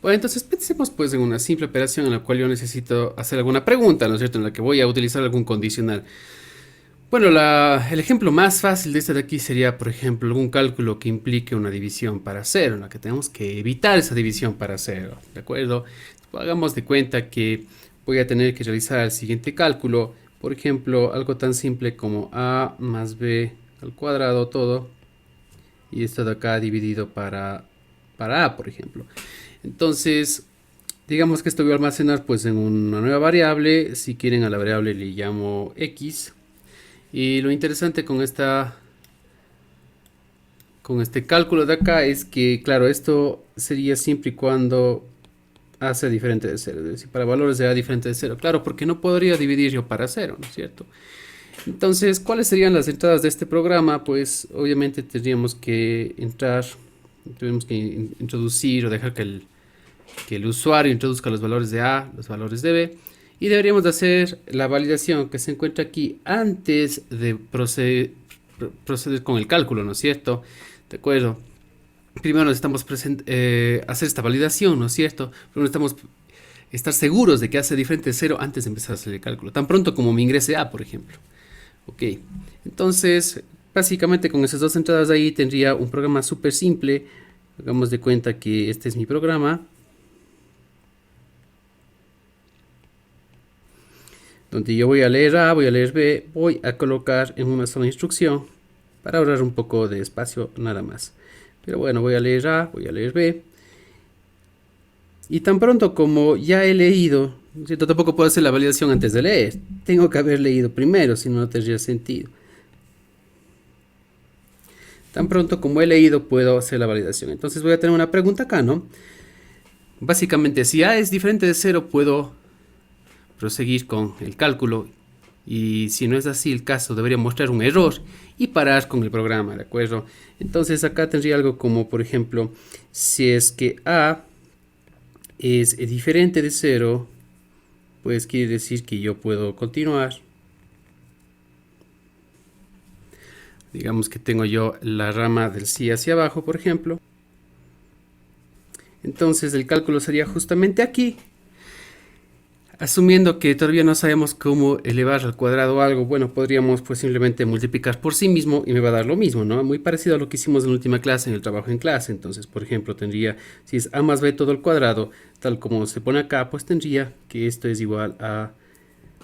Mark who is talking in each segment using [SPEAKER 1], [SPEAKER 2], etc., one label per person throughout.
[SPEAKER 1] Bueno, entonces pensemos pues en una simple operación en la cual yo necesito hacer alguna pregunta, ¿no es cierto? En la que voy a utilizar algún condicional. Bueno, el ejemplo más fácil de este de aquí sería, por ejemplo, algún cálculo que implique una división para cero, en la que tenemos que evitar esa división para cero, ¿de acuerdo? Hagamos de cuenta que voy a tener que realizar el siguiente cálculo, por ejemplo, algo tan simple como a más b al cuadrado todo, y esto de acá dividido para a, por ejemplo. Entonces, digamos que esto voy a almacenar pues en una nueva variable. Si quieren, a la variable le llamo x. Y lo interesante con este cálculo de acá es que, claro, esto sería siempre y cuando a sea diferente de cero. Es decir, para valores de a diferente de cero. Claro, porque no podría dividir yo para cero, ¿no es cierto? Entonces, ¿cuáles serían las entradas de este programa? Pues obviamente tendríamos que entrar, tenemos que introducir o dejar que el usuario introduzca los valores de A, los valores de B, y deberíamos de hacer la validación que se encuentra aquí antes de proceder con el cálculo, ¿no es cierto? De acuerdo. Primero necesitamos hacer esta validación, ¿no es cierto? Primero necesitamos estar seguros de que hace diferente de cero antes de empezar a hacer el cálculo. Tan pronto como me ingrese A, por ejemplo. Ok. Entonces, básicamente con esas dos entradas ahí tendría un programa súper simple. Hagamos de cuenta que este es mi programa, donde yo voy a leer A, voy a leer B, voy a colocar en una sola instrucción para ahorrar un poco de espacio nada más. Pero bueno, voy a leer A, voy a leer B, y tan pronto como ya he leído, ¿cierto? Tampoco puedo hacer la validación antes de leer, tengo que haber leído primero, si no, no tendría sentido. Tan pronto como he leído puedo hacer la validación. Entonces voy a tener una pregunta acá, ¿no? Básicamente, si A es diferente de cero, puedo proseguir con el cálculo, y si no es así el caso debería mostrar un error y parar con el programa, ¿de acuerdo? Entonces acá tendría algo como, por ejemplo, si es que A es diferente de cero, pues quiere decir que yo puedo continuar. Digamos que tengo yo la rama del sí hacia abajo, por ejemplo. Entonces el cálculo sería justamente aquí. Asumiendo que todavía no sabemos cómo elevar al cuadrado algo, bueno, podríamos pues simplemente multiplicar por sí mismo y me va a dar lo mismo, ¿no? Muy parecido a lo que hicimos en la última clase, en el trabajo en clase. Entonces, por ejemplo, tendría, si es a más b todo al cuadrado, tal como se pone acá, pues tendría que esto es igual a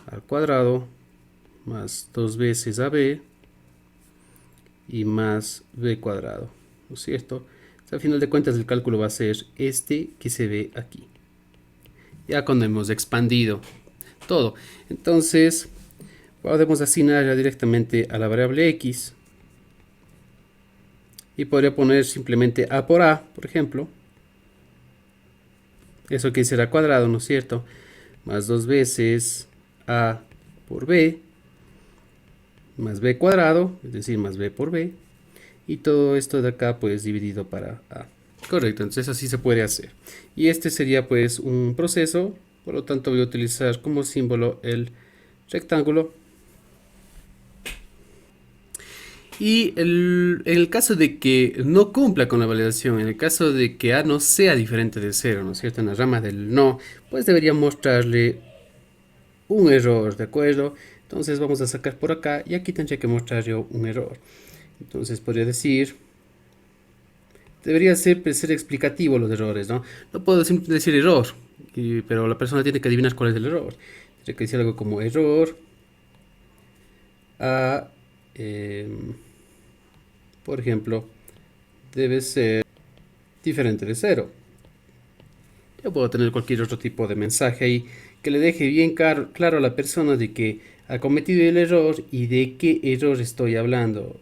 [SPEAKER 1] al cuadrado más dos veces ab y más b cuadrado, ¿no es cierto? O sea, al final de cuentas el cálculo va a ser este que se ve aquí, ya cuando hemos expandido todo. Entonces podemos asignarla directamente a la variable x y podría poner simplemente a por a, por ejemplo. Eso que será cuadrado, ¿no es cierto? Más dos veces a por b más b cuadrado, es decir, más b por b. Y todo esto de acá pues dividido para a. Correcto, entonces así se puede hacer. Y este sería pues un proceso, por lo tanto voy a utilizar como símbolo el rectángulo. Y en el caso de que no cumpla con la validación, en el caso de que A no sea diferente de cero, ¿no es cierto? En la rama del no, pues debería mostrarle un error, ¿de acuerdo? Entonces vamos a sacar por acá y aquí tendría que mostrar yo un error. Entonces podría decir, debería ser explicativo los errores, ¿no? No puedo simplemente decir error, pero la persona tiene que adivinar cuál es el error. Tendría que decir algo como error a, por ejemplo, debe ser diferente de cero. Yo puedo tener cualquier otro tipo de mensaje ahí que le deje bien claro a la persona de que ha cometido el error y de qué error estoy hablando.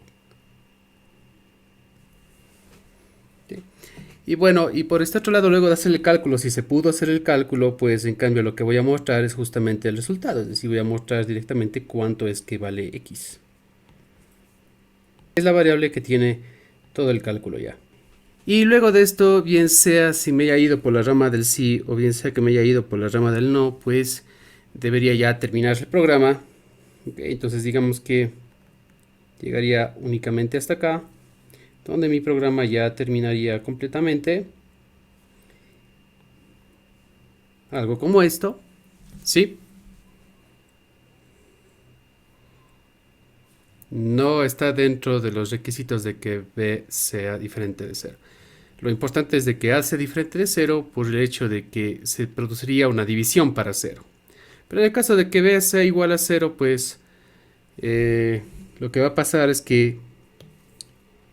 [SPEAKER 1] ¿Sí? Y bueno, y por este otro lado, luego de hacer el cálculo, si se pudo hacer el cálculo, pues en cambio lo que voy a mostrar es justamente el resultado. Es decir, voy a mostrar directamente cuánto es que vale x. Es la variable que tiene todo el cálculo ya. Y luego de esto, bien sea si me haya ido por la rama del sí o bien sea que me haya ido por la rama del no, pues debería ya terminar el programa. Okay, entonces digamos que llegaría únicamente hasta acá, donde mi programa ya terminaría completamente. algo como esto, ¿sí? No está dentro de los requisitos de que b sea diferente de cero. Lo importante es de que a sea diferente de cero por el hecho de que se produciría una división para cero. Pero en el caso de que b sea igual a cero, pues lo que va a pasar es que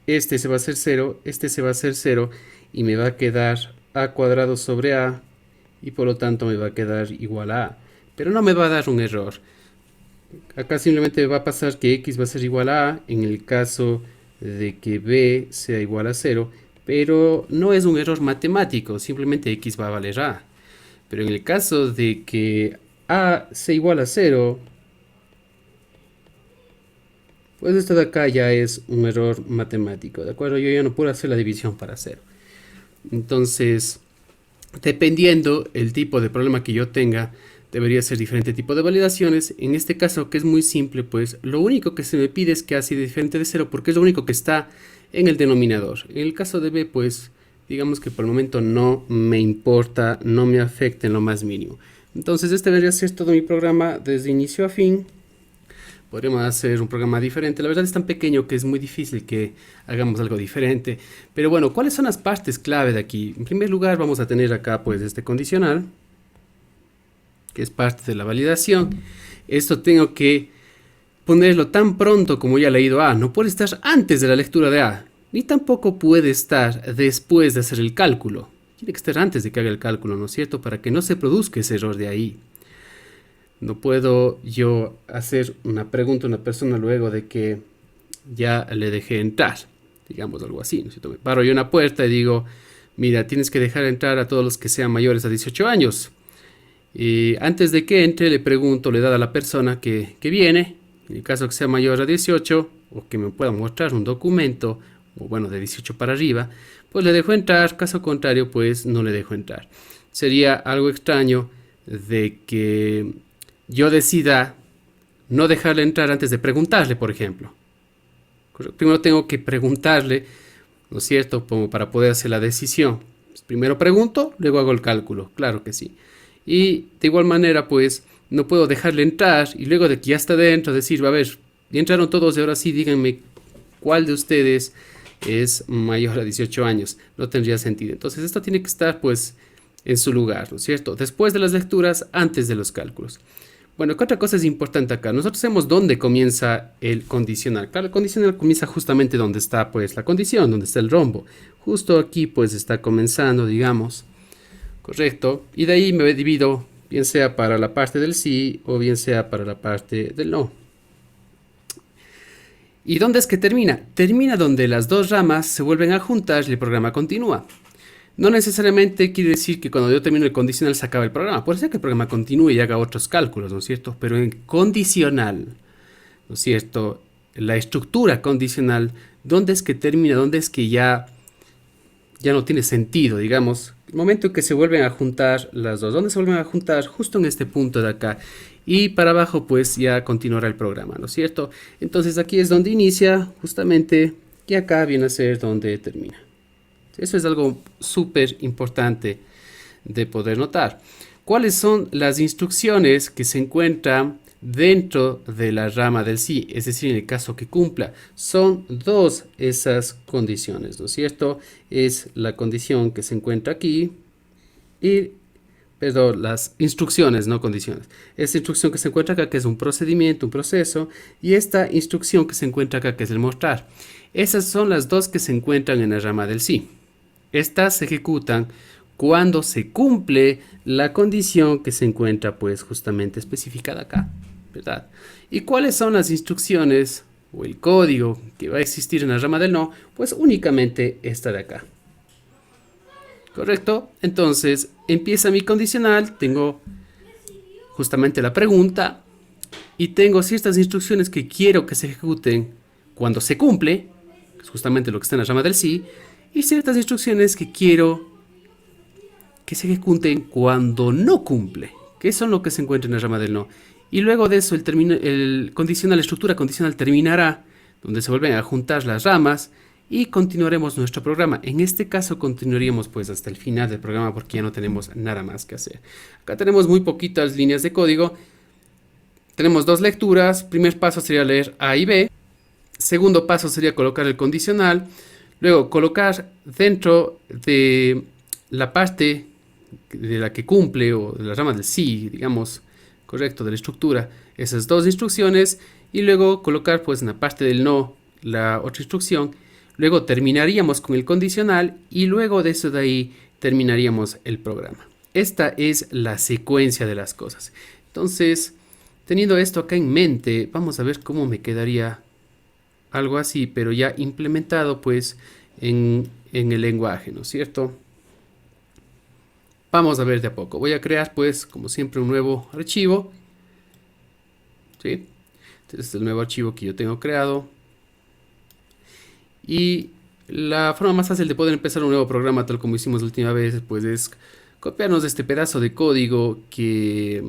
[SPEAKER 1] este se va a hacer cero, este se va a hacer cero y me va a quedar a cuadrado sobre a y por lo tanto me va a quedar igual a. Pero no me va a dar un error. Acá simplemente va a pasar que x va a ser igual a en el caso de que b sea igual a 0, pero no es un error matemático, simplemente x va a valer a. Pero en el caso de que a sea igual a 0, pues esto de acá ya es un error matemático, ¿de acuerdo? Yo ya no puedo hacer la división para 0. Entonces, dependiendo el tipo de problema que yo tenga, debería ser diferente tipo de validaciones. En este caso, que es muy simple, pues lo único que se me pide es que A sea diferente de 0, porque es lo único que está en el denominador. En el caso de B, pues digamos que por el momento no me importa, no me afecta en lo más mínimo. Entonces este debería ser todo mi programa desde inicio a fin. Podríamos hacer un programa diferente. La verdad es tan pequeño que es muy difícil que hagamos algo diferente. Pero bueno, ¿cuáles son las partes clave de aquí? En primer lugar vamos a tener acá pues este condicional, que es parte de la validación. Esto tengo que ponerlo tan pronto como ya he leído A. No puede estar antes de la lectura de A, ni tampoco puede estar después de hacer el cálculo. Tiene que estar antes de que haga el cálculo, ¿no es cierto? Para que no se produzca ese error de ahí. No puedo yo hacer una pregunta a una persona luego de que ya le dejé entrar, digamos algo así, ¿no es cierto? Me paro yo en una puerta y digo, mira, tienes que dejar entrar a todos los que sean mayores a 18 años. Y antes de que entre, le pregunto, le da a la persona que viene, en el caso que sea mayor a 18, o que me pueda mostrar un documento, o bueno, de 18 para arriba, pues le dejo entrar, caso contrario, pues no le dejo entrar. Sería algo extraño de que yo decida no dejarle entrar antes de preguntarle, por ejemplo. Primero tengo que preguntarle, ¿no es cierto?, como para poder hacer la decisión. Primero pregunto, luego hago el cálculo, claro que sí. Y de igual manera, pues, no puedo dejarle entrar y luego de que ya está dentro decir, a ver, ya entraron todos y ahora sí díganme cuál de ustedes es mayor a 18 años. No tendría sentido. Entonces esto tiene que estar pues en su lugar, ¿no es cierto? Después de las lecturas, antes de los cálculos. Bueno, ¿qué otra cosa es importante acá? Nosotros sabemos dónde comienza el condicional. Claro, el condicional comienza justamente donde está pues la condición, donde está el rombo. Justo aquí pues está comenzando, digamos. Correcto. Y de ahí me divido, bien sea para la parte del sí o bien sea para la parte del no. ¿Y dónde es que termina? Termina donde las dos ramas se vuelven a juntar y el programa continúa. No necesariamente quiere decir que cuando yo termino el condicional se acaba el programa. Puede ser que el programa continúe y haga otros cálculos, ¿no es cierto? Pero en condicional, ¿no es cierto? La estructura condicional, ¿dónde es que termina? ¿Dónde es que ya no tiene sentido, digamos? El momento en que se vuelven a juntar las dos. ¿Dónde se vuelven a juntar? Justo en este punto de acá. Y para abajo pues ya continuará el programa, ¿no es cierto? Entonces aquí es donde inicia justamente y acá viene a ser donde termina. Eso es algo súper importante de poder notar. ¿Cuáles son las instrucciones que se encuentran dentro de la rama del sí? Es decir, en el caso que cumpla. Son dos esas condiciones, ¿no es cierto? Es la condición que se encuentra aquí y, perdón, las instrucciones, no condiciones. Esta instrucción que se encuentra acá, que es un procedimiento, un proceso, y esta instrucción que se encuentra acá, que es el mostrar. Esas son las dos que se encuentran en la rama del sí. Estas se ejecutan cuando se cumple la condición que se encuentra pues justamente especificada acá, ¿verdad? ¿Y cuáles son las instrucciones o el código que va a existir en la rama del no? Pues únicamente esta de acá. ¿Correcto? Entonces empieza mi condicional, tengo justamente la pregunta y tengo ciertas instrucciones que quiero que se ejecuten cuando se cumple, que es justamente lo que está en la rama del sí, y ciertas instrucciones que quiero que se ejecuten cuando no cumple, que son lo que se encuentra en la rama del no. Y luego de eso el condicional, la estructura condicional terminará, donde se vuelven a juntar las ramas y continuaremos nuestro programa. En este caso continuaríamos pues hasta el final del programa porque ya no tenemos nada más que hacer. Acá tenemos muy poquitas líneas de código. Tenemos dos lecturas. Primer paso sería leer A y B. Segundo paso sería colocar el condicional. Luego colocar dentro de la parte de la que cumple o de la rama del sí, digamos, correcto, de la estructura, esas dos instrucciones y luego colocar pues en la parte del no la otra instrucción. Luego terminaríamos con el condicional y luego de eso de ahí terminaríamos el programa. Esta es la secuencia de las cosas. Entonces, teniendo esto acá en mente, vamos a ver cómo me quedaría algo así, pero ya implementado pues en el lenguaje, ¿no es cierto? Vamos a ver de a poco. Voy a crear pues como siempre un nuevo archivo. ¿Sí? Este es el nuevo archivo que yo tengo creado. Y la forma más fácil de poder empezar un nuevo programa tal como hicimos la última vez pues es copiarnos este pedazo de código que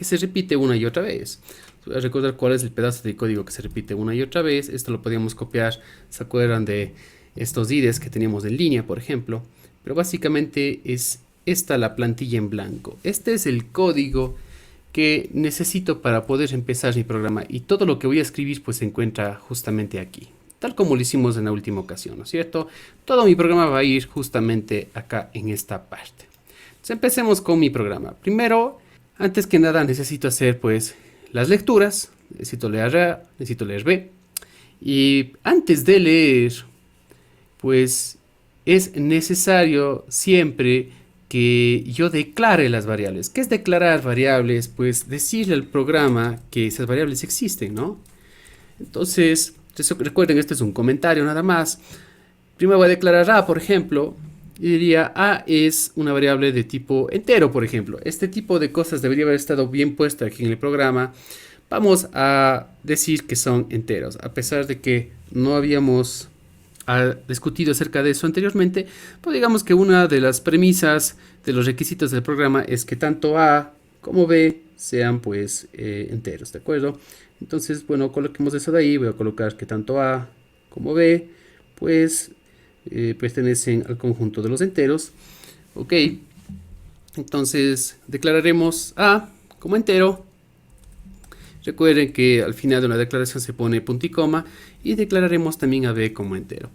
[SPEAKER 1] se repite una y otra vez. Voy a recordar cuál es el pedazo de código que se repite una y otra vez. Esto lo podíamos copiar, ¿se acuerdan de estos IDEs que teníamos en línea, por ejemplo? Pero básicamente es esta la plantilla en blanco. Este es el código que necesito para poder empezar mi programa y todo lo que voy a escribir pues se encuentra justamente aquí, tal como lo hicimos en la última ocasión, ¿no es cierto? Todo mi programa va a ir justamente acá en esta parte. Entonces empecemos con mi programa. Primero, antes que nada necesito hacer pues las lecturas. Necesito leer A, necesito leer B. Y antes de leer, pues es necesario siempre que yo declare las variables. ¿Qué es declarar variables? Pues decirle al programa que esas variables existen, ¿no? Entonces, recuerden, este es un comentario nada más. Primero voy a declarar A, por ejemplo, y diría A es una variable de tipo entero, por ejemplo. Este tipo de cosas debería haber estado bien puesto aquí en el programa. Vamos a decir que son enteros, a pesar de que no habíamos discutido acerca de eso anteriormente, pues digamos que una de las premisas de los requisitos del programa es que tanto A como B sean pues enteros, ¿de acuerdo? Entonces, bueno, coloquemos eso de ahí. Voy a colocar que tanto A como B pues pertenecen al conjunto de los enteros. Ok, entonces declararemos A como entero. Recuerden que al final de una declaración se pone punto y coma y declararemos también a B como entero.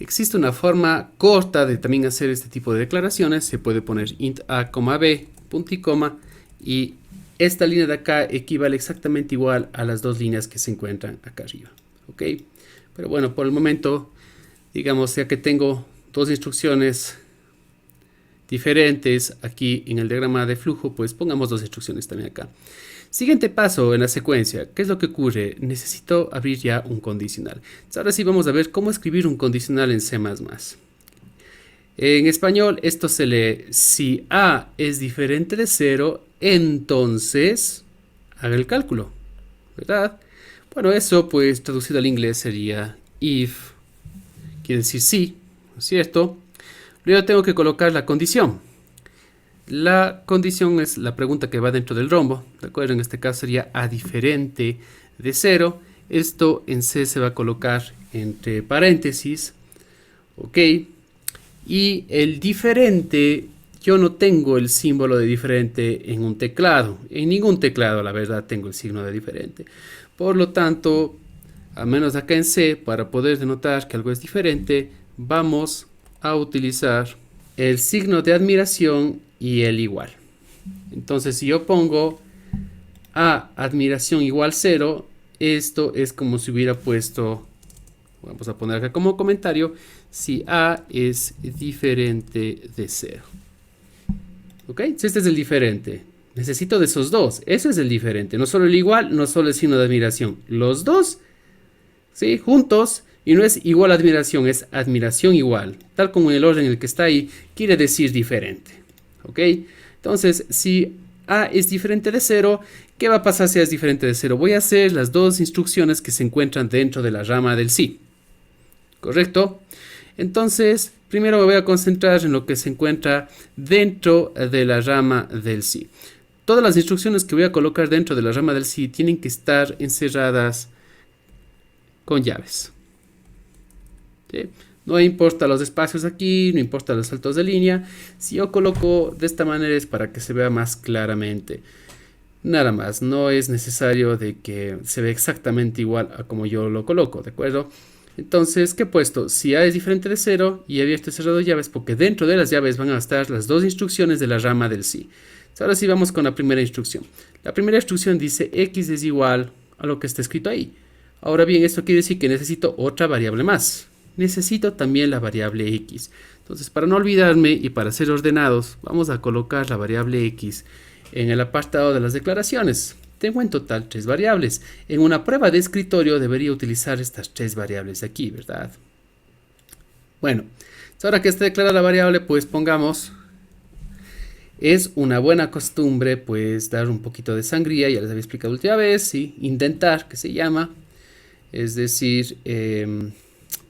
[SPEAKER 1] Existe una forma corta de también hacer este tipo de declaraciones. Se puede poner int a, b, punto y coma, y esta línea de acá equivale exactamente igual a las dos líneas que se encuentran acá arriba. ¿Ok? Pero bueno, por el momento, digamos, ya que tengo dos instrucciones diferentes aquí en el diagrama de flujo, pues pongamos dos instrucciones también acá. Siguiente paso en la secuencia. ¿Qué es lo que ocurre? Necesito abrir ya un condicional. Entonces, ahora sí vamos a ver cómo escribir un condicional en C++. En español esto se lee: si A es diferente de 0, entonces haga el cálculo, ¿verdad? Bueno, eso pues traducido al inglés sería if, quiere decir sí, ¿no es cierto? Luego tengo que colocar la condición. La condición es la pregunta que va dentro del rombo, ¿de acuerdo? En este caso sería A diferente de 0. Esto en C se va a colocar entre paréntesis, ¿ok? Y el diferente, yo no tengo el símbolo de diferente en un teclado. En ningún teclado, la verdad, tengo el signo de diferente. Por lo tanto, al menos acá en C, para poder denotar que algo es diferente, vamos a utilizar el signo de admiración y el igual. Entonces, si yo pongo A admiración igual 0, esto es como si hubiera puesto, vamos a poner acá como comentario, si A es diferente de 0. ¿Ok? Este es el diferente. Necesito de esos dos. Ese es el diferente. No solo el igual, no solo el signo de admiración. Los dos, ¿sí? Juntos. Y no es igual admiración, es admiración igual. Tal como en el orden en el que está ahí, quiere decir diferente. ¿Ok? Entonces, si A es diferente de 0, ¿qué va a pasar si A es diferente de 0? Voy a hacer las dos instrucciones que se encuentran dentro de la rama del sí. ¿Correcto? Entonces, primero me voy a concentrar en lo que se encuentra dentro de la rama del sí. Todas las instrucciones que voy a colocar dentro de la rama del sí tienen que estar encerradas con llaves. ¿sí? No importa los espacios aquí, no importa los saltos de línea. Si yo coloco de esta manera es para que se vea más claramente. Nada más, no es necesario de que se vea exactamente igual a como yo lo coloco, ¿de acuerdo? Entonces, ¿qué he puesto? Si A es diferente de 0 y he abierto y cerrado llaves, porque dentro de las llaves van a estar las dos instrucciones de la rama del sí. Ahora sí vamos con la primera instrucción. La primera instrucción dice x es igual a lo que está escrito ahí. Ahora bien, esto quiere decir que necesito otra variable más. Necesito también la variable x. Entonces, para no olvidarme y para ser ordenados, vamos a colocar la variable x en el apartado de las declaraciones. Tengo en total 3 variables. En una prueba de escritorio debería utilizar estas 3 variables de aquí, ¿verdad? Bueno, ahora que está declarada la variable, pues pongamos... Es una buena costumbre, pues, dar un poquito de sangría, ya les había explicado la última vez, ¿sí? Indentar, que se llama. Es decir,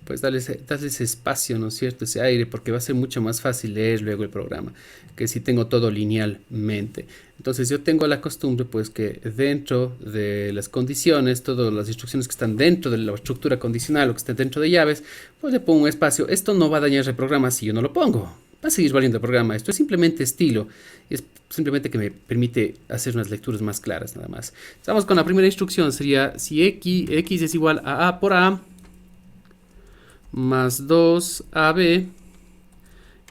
[SPEAKER 1] pues darles ese espacio, ¿no es cierto? Ese aire, porque va a ser mucho más fácil leer luego el programa, que si tengo todo linealmente. Entonces yo tengo la costumbre, pues, que dentro de las condiciones, todas las instrucciones que están dentro de la estructura condicional o que estén dentro de llaves, pues le pongo un espacio. Esto no va a dañar el programa si yo no lo pongo. Va a seguir valiendo el programa. Esto es simplemente estilo. Es simplemente que me permite hacer unas lecturas más claras, nada más. Estamos con la primera instrucción. Sería si x es igual a por a más 2ab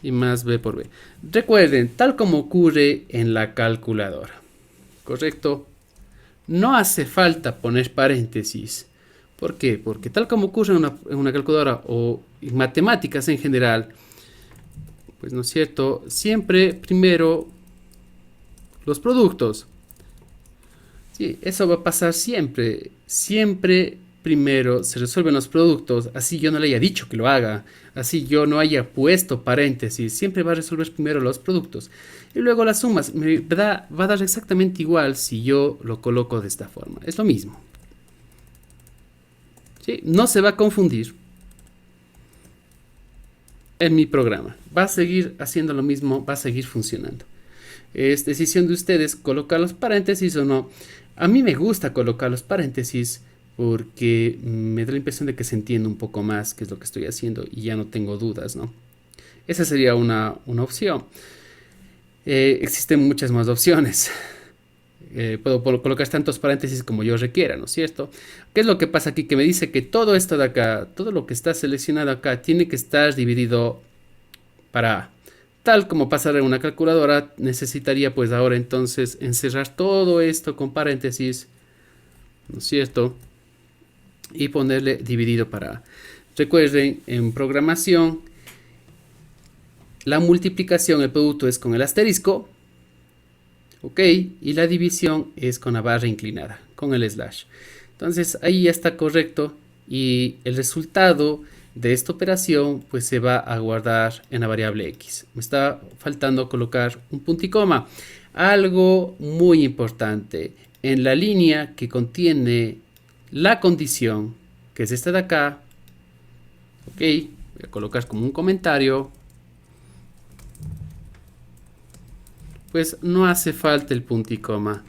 [SPEAKER 1] y más b por b. Recuerden, tal como ocurre en la calculadora, ¿correcto? No hace falta poner paréntesis. ¿Por qué? Porque tal como ocurre en una calculadora o en matemáticas en general, pues no es cierto, siempre primero los productos. Sí, eso va a pasar siempre. Siempre primero se resuelven los productos, así yo no le haya dicho que lo haga, así yo no haya puesto paréntesis, siempre va a resolver primero los productos. Y luego las sumas, va a dar exactamente igual si yo lo coloco de esta forma. Es lo mismo. ¿Sí? No se va a confundir en mi programa. Va a seguir haciendo lo mismo, va a seguir funcionando. Es decisión de ustedes colocar los paréntesis o no. A mí me gusta colocar los paréntesis porque me da la impresión de que se entiende un poco más qué es lo que estoy haciendo y ya no tengo dudas, ¿no? Esa sería una opción. Existen muchas más opciones. Puedo colocar tantos paréntesis como yo requiera, ¿no es cierto? ¿Qué es lo que pasa aquí? Que me dice que todo esto de acá, todo lo que está seleccionado acá, tiene que estar dividido para A. Tal como pasará en una calculadora, necesitaría pues ahora entonces encerrar todo esto con paréntesis, ¿no es cierto? Y ponerle dividido para A. Recuerden, en programación, la multiplicación, el producto es con el asterisco, ¿ok? Y la división es con la barra inclinada, con el slash. Entonces ahí ya está correcto y el resultado de esta operación pues se va a guardar en la variable x. Me está faltando colocar un punto y coma. Algo muy importante, en la línea que contiene la condición, que es esta de acá, ok, voy a colocar como un comentario, pues no hace falta el punto y coma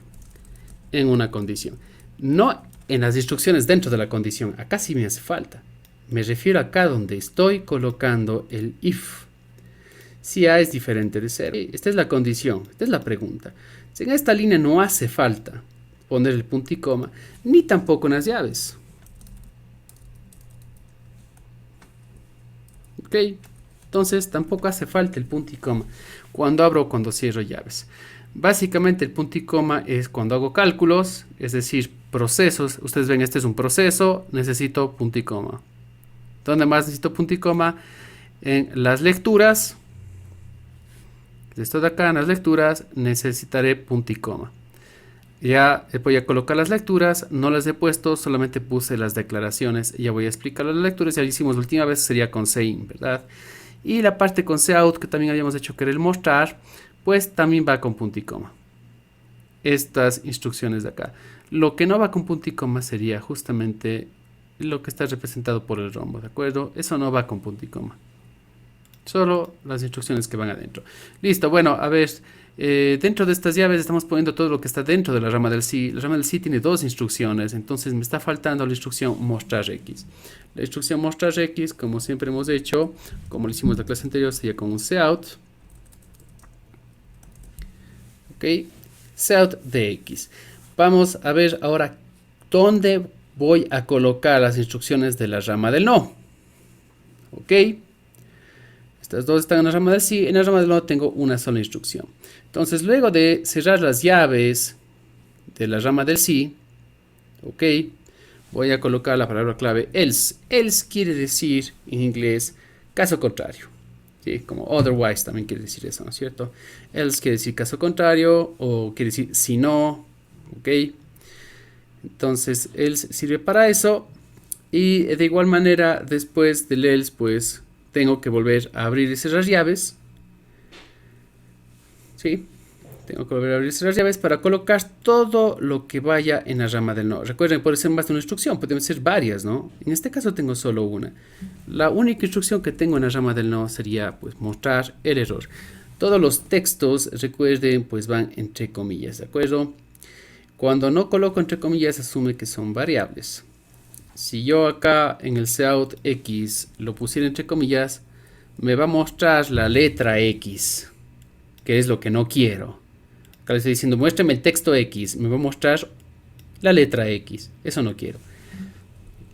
[SPEAKER 1] en una condición. No en las instrucciones dentro de la condición, acá sí me hace falta. Me refiero acá donde estoy colocando el if. Si A es diferente de 0. Esta es la condición, esta es la pregunta. Si en esta línea no hace falta poner el punto y coma, ni tampoco en las llaves. ¿Ok? Entonces tampoco hace falta el punto y coma cuando abro o cuando cierro llaves. Básicamente el punto y coma es cuando hago cálculos, es decir, procesos. Ustedes ven, este es un proceso, necesito punto y coma. ¿Dónde más necesito punto y coma? En las lecturas. Esto de acá, en las lecturas, necesitaré punto y coma. Ya voy a colocar las lecturas, no las he puesto, solamente puse las declaraciones. Ya voy a explicar las lecturas, ya lo hicimos la última vez, sería con CIN, ¿verdad? Y la parte con cout, que también habíamos hecho que era el mostrar, pues también va con punto y coma. Estas instrucciones de acá. Lo que no va con punto y coma sería justamente lo que está representado por el rombo, ¿de acuerdo? Eso no va con punto y coma. Solo las instrucciones que van adentro. Listo, bueno, a ver, Dentro de estas llaves estamos poniendo todo lo que está dentro de la rama del sí. La rama del sí tiene dos instrucciones, entonces me está faltando la instrucción mostrar X. La instrucción mostrar X, como siempre hemos hecho, como lo hicimos en la clase anterior, sería con un cout. Ok, cout de X. Vamos a ver ahora dónde voy a colocar las instrucciones de la rama del no. Ok, estas dos están en la rama del sí, en la rama del no tengo una sola instrucción. Entonces, luego de cerrar las llaves de la rama del sí, ok, voy a colocar la palabra clave else. Else quiere decir en inglés caso contrario, ¿sí? Como otherwise también quiere decir eso, ¿no es cierto? Else quiere decir caso contrario o quiere decir si no, ok. Entonces, else sirve para eso. Y de igual manera, después del else, pues tengo que volver a abrir y cerrar llaves. ¿Sí? Tengo que volver a abrir y cerrar llaves para colocar todo lo que vaya en la rama del no. Recuerden, puede ser más de una instrucción, pueden ser varias, ¿no? En este caso tengo solo una. La única instrucción que tengo en la rama del no sería, pues, mostrar el error. Todos los textos, recuerden, pues van entre comillas, ¿de acuerdo? Cuando no coloco entre comillas, asume que son variables. Si yo acá en el cout X lo pusiera entre comillas, me va a mostrar la letra X, que es lo que no quiero. Acá le estoy diciendo, muéstrame el texto X, me va a mostrar la letra X, eso no quiero.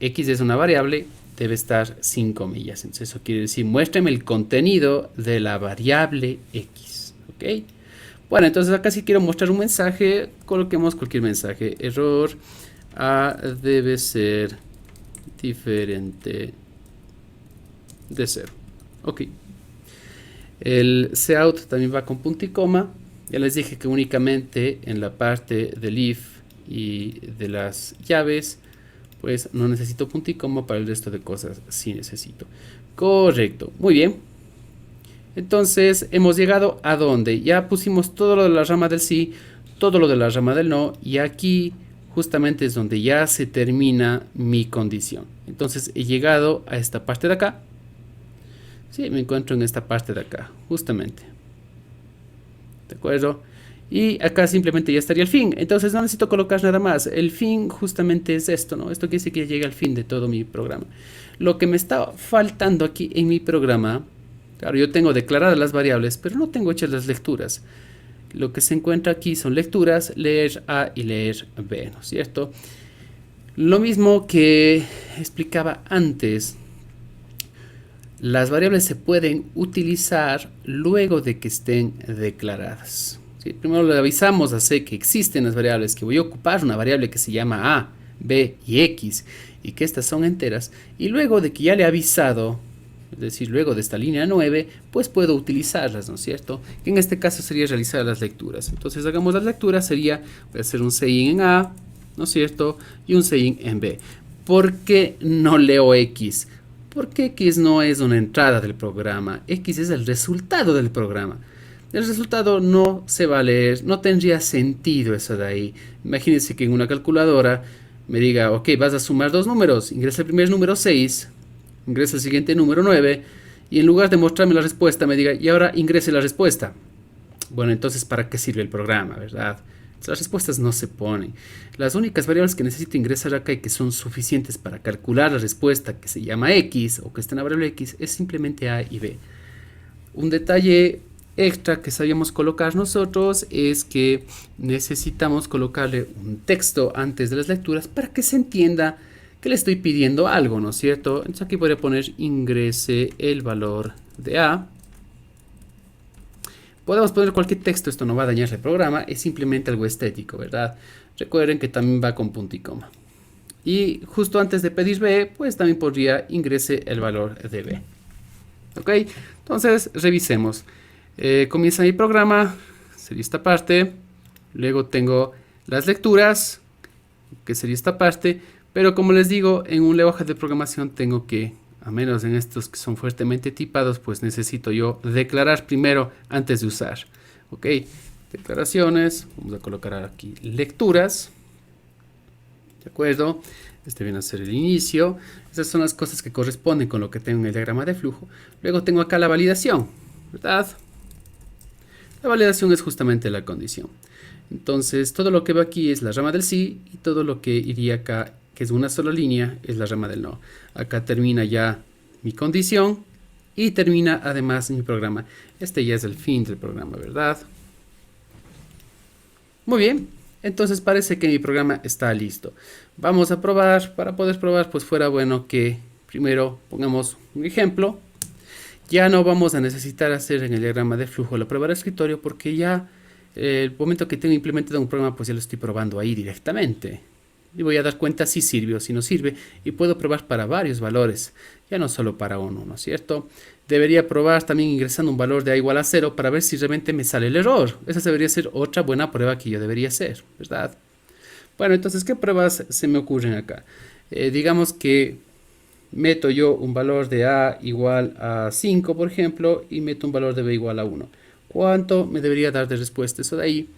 [SPEAKER 1] X es una variable, debe estar sin comillas, entonces eso quiere decir, muéstrame el contenido de la variable X, ¿ok? Bueno, entonces acá si quiero mostrar un mensaje, coloquemos cualquier mensaje. Error A debe ser diferente de 0. Ok. El cout también va con punto y coma. Ya les dije que únicamente en la parte del if y de las llaves, pues no necesito punto y coma. Para el resto de cosas sí necesito. Correcto. Muy bien. Entonces hemos llegado a donde ya pusimos todo lo de la rama del sí, todo lo de la rama del no, y aquí justamente es donde ya se termina mi condición. Entonces he llegado a esta parte de acá. Sí, me encuentro en esta parte de acá, justamente. ¿De acuerdo? Y acá simplemente ya estaría el fin. Entonces no necesito colocar nada más. El fin justamente es esto, ¿no? Esto quiere decir que ya llega al fin de todo mi programa. Lo que me está faltando aquí en mi programa, claro, yo tengo declaradas las variables, pero no tengo hechas las lecturas. Lo que se encuentra aquí son lecturas, leer A y leer B, ¿no es cierto? Lo mismo que explicaba antes, las variables se pueden utilizar luego de que estén declaradas. ¿Sí? Primero le avisamos a C que existen las variables, que voy a ocupar una variable que se llama A, B y X, y que estas son enteras, y luego de que ya le he avisado, es decir, luego de esta línea 9, pues puedo utilizarlas, ¿no es cierto? Que en este caso sería realizar las lecturas. Entonces hagamos las lecturas, sería, voy a hacer un cin en A, ¿no es cierto? Y un cin en B. ¿Por qué no leo X? Porque X no es una entrada del programa, X es el resultado del programa. El resultado no se va a leer, no tendría sentido eso de ahí. Imagínense que en una calculadora me diga, ok, vas a sumar dos números, ingresa el primer número 6, ingresa el siguiente número 9, y en lugar de mostrarme la respuesta me diga, y ahora ingrese la respuesta. Bueno, entonces, ¿para qué sirve el programa, verdad? Las respuestas no se ponen. Las únicas variables que necesito ingresar acá y que son suficientes para calcular la respuesta, que se llama X o que está en la variable X, es simplemente A y B. Un detalle extra que sabíamos colocar nosotros es que necesitamos colocarle un texto antes de las lecturas para que se entienda que le estoy pidiendo algo, ¿no es cierto? Entonces aquí podría poner ingrese el valor de A. Podemos poner cualquier texto, esto no va a dañar el programa, es simplemente algo estético, ¿verdad? Recuerden que también va con punto y coma. Y justo antes de pedir B, pues también podría ingrese el valor de B. ¿Ok? Entonces, revisemos. Comienza mi programa, sería esta parte. Luego tengo las lecturas, que sería esta parte. Pero como les digo, en un lenguaje de programación tengo que, a menos en estos que son fuertemente tipados, pues necesito yo declarar primero antes de usar. Ok, declaraciones, vamos a colocar aquí lecturas. ¿De acuerdo? Este viene a ser el inicio. Esas son las cosas que corresponden con lo que tengo en el diagrama de flujo. Luego tengo acá la validación, ¿verdad? La validación es justamente la condición. Entonces, todo lo que va aquí es la rama del sí y todo lo que iría acá, que es una sola línea, es la rama del no. Acá termina ya mi condición y termina además mi programa. Este ya es el fin del programa, ¿verdad? Muy bien, entonces parece que mi programa está listo. Vamos a probar. Para poder probar, pues fuera bueno que primero pongamos un ejemplo. Ya no vamos a necesitar hacer en el diagrama de flujo la prueba de escritorio porque ya el momento que tengo implementado un programa, pues ya lo estoy probando ahí directamente. Y voy a dar cuenta si sirve o si no sirve. Y puedo probar para varios valores, ya no solo para uno, ¿no es cierto? Debería probar también ingresando un valor de a igual a 0 para ver si realmente me sale el error. Esa debería ser otra buena prueba que yo debería hacer, ¿verdad? Bueno, entonces, ¿qué pruebas se me ocurren acá? Digamos que meto yo un valor de a igual a 5, por ejemplo, y meto un valor de b igual a 1. ¿Cuánto me debería dar de respuesta eso de ahí?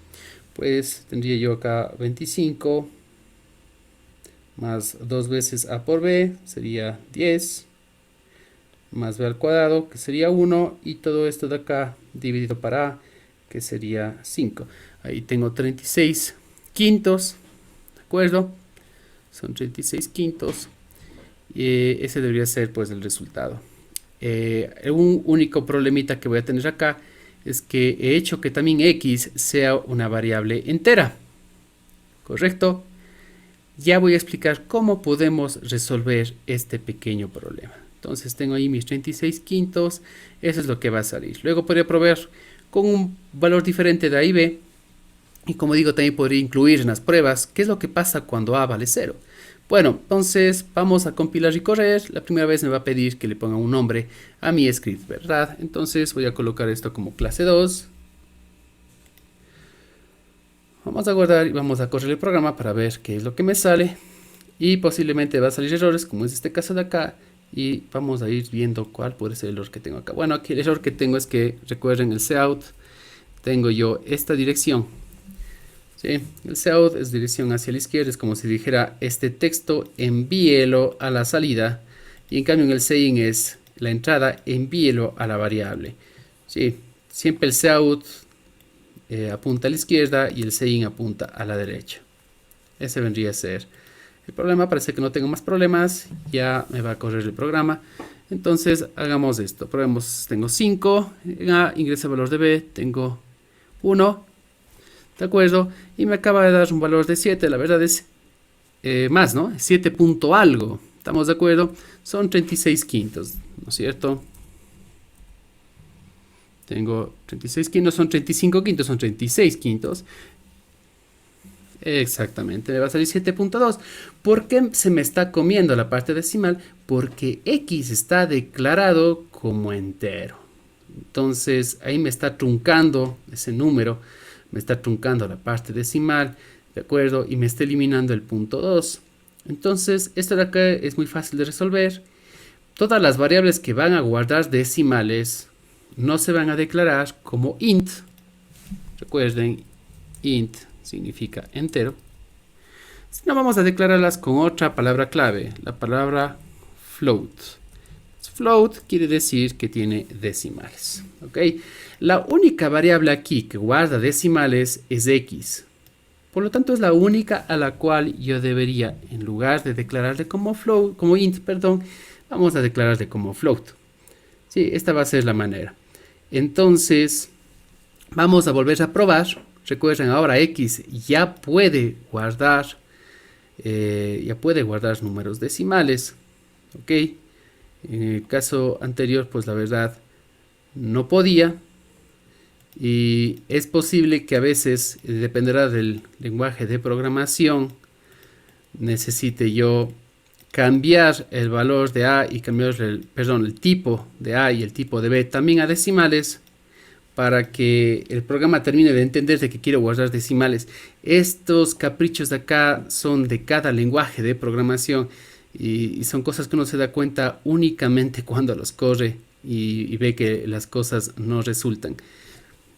[SPEAKER 1] Pues tendría yo acá 25 más 2 veces a por b, sería 10, más b al cuadrado, que sería 1, y todo esto de acá dividido para a, que sería 5. Ahí tengo 36 quintos, ¿de acuerdo? Son 36 quintos. Ese debería ser pues el resultado. Un único problemita que voy a tener acá es que he hecho que también x sea una variable entera, ¿correcto? Ya voy a explicar cómo podemos resolver este pequeño problema. Entonces tengo ahí mis 36 quintos, eso es lo que va a salir. Luego podría probar con un valor diferente de a y b, y como digo, también podría incluir en las pruebas qué es lo que pasa cuando a vale 0. Bueno, entonces vamos a compilar y correr. La primera vez me va a pedir que le ponga un nombre a mi script, ¿verdad? Entonces voy a colocar esto como clase 2. Vamos a guardar y vamos a correr el programa para ver qué es lo que me sale. Y posiblemente va a salir errores, como es este caso de acá. Y vamos a ir viendo cuál puede ser el error que tengo acá. Bueno, aquí el error que tengo es que, recuerden el cout, tengo yo esta dirección. ¿Sí? El cout es dirección hacia la izquierda, es como si dijera este texto envíelo a la salida, y en cambio en el sein es la entrada, envíelo a la variable. ¿Sí? Siempre el cout apunta a la izquierda y el sein apunta a la derecha. Ese vendría a ser el problema. Parece que no tengo más problemas, ya me va a correr el programa. Entonces hagamos esto, probemos. Tengo 5 en A, ingreso el valor de B, tengo 1. ¿De acuerdo? Y me acaba de dar un valor de 7. La verdad es más, ¿no? 7 punto algo. ¿Estamos de acuerdo? Son 36 quintos, ¿no es cierto? Tengo 36 quintos, son 35 quintos, son 36 quintos. Exactamente, me va a salir 7.2. ¿Por qué se me está comiendo la parte decimal? Porque x está declarado como entero. Entonces ahí me está truncando ese número. Me está truncando la parte decimal, ¿de acuerdo? Y me está eliminando el punto 2. Entonces, esto de acá es muy fácil de resolver. Todas las variables que van a guardar decimales no se van a declarar como int. Recuerden, int significa entero. Sino vamos a declararlas con otra palabra clave, la palabra float. Float quiere decir que tiene decimales. ¿Ok? La única variable aquí que guarda decimales es x. Por lo tanto, es la única a la cual yo debería, en lugar de declararle como float, como int, perdón, vamos a declararle como float. Sí, esta va a ser la manera. Entonces, vamos a volver a probar. Recuerden, ahora x ya puede guardar números decimales. ¿Ok? En el caso anterior, pues la verdad no podía. Y es posible que a veces, dependerá del lenguaje de programación, necesite yo cambiar el valor de A y cambiar el tipo de A y el tipo de B también a decimales, para que el programa termine de entender de que quiero guardar decimales. Estos caprichos de acá son de cada lenguaje de programación y son cosas que uno se da cuenta únicamente cuando los corre y ve que las cosas no resultan.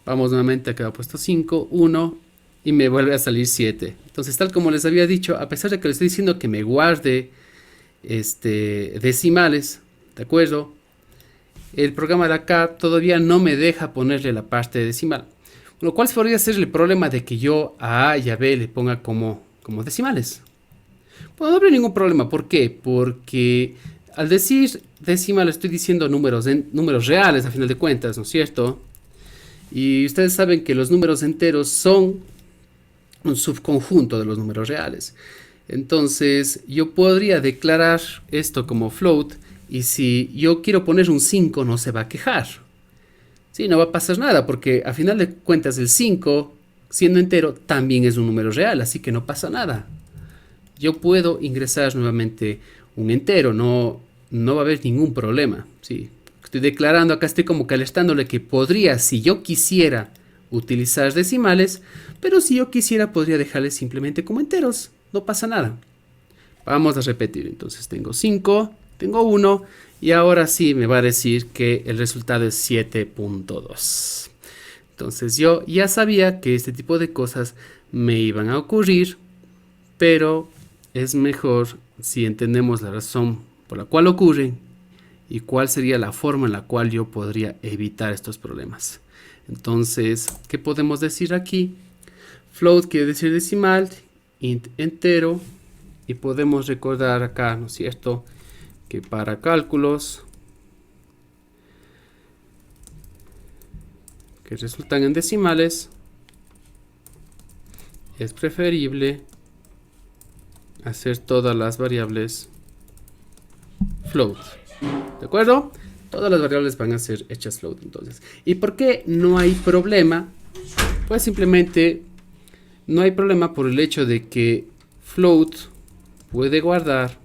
[SPEAKER 1] Vamos nuevamente, acá he puesto 5, 1 y me vuelve a salir 7. Entonces, tal como les había dicho, a pesar de que le estoy diciendo que me guarde decimales, ¿de acuerdo? El programa de acá todavía no me deja ponerle la parte decimal. Lo cual podría ser el problema de que yo a A y a B le ponga como decimales. Pues no habría ningún problema. ¿Por qué? Porque al decir decimal estoy diciendo números reales a final de cuentas, ¿no es cierto? Y ustedes saben que los números enteros son un subconjunto de los números reales. Entonces yo podría declarar esto como float y si yo quiero poner un 5 no se va a quejar. Sí, no va a pasar nada porque a final de cuentas el 5 siendo entero también es un número real, así que no pasa nada. Yo puedo ingresar nuevamente un entero, no va a haber ningún problema. ¿Sí? Estoy declarando acá, estoy como calestándole que podría, si yo quisiera, utilizar decimales, pero si yo quisiera podría dejarles simplemente como enteros, no pasa nada. Vamos a repetir, entonces tengo 5, tengo 1 y ahora sí me va a decir que el resultado es 7.2. Entonces yo ya sabía que este tipo de cosas me iban a ocurrir, pero es mejor si entendemos la razón por la cual ocurren y cuál sería la forma en la cual yo podría evitar estos problemas. Entonces, ¿qué podemos decir aquí? Float quiere decir decimal, int entero, y podemos recordar acá, ¿no es cierto?, que para cálculos que resultan en decimales es preferible hacer todas las variables float. ¿De acuerdo? Todas las variables van a ser hechas float entonces. ¿Y por qué no hay problema? Pues simplemente no hay problema por el hecho de que float puede guardar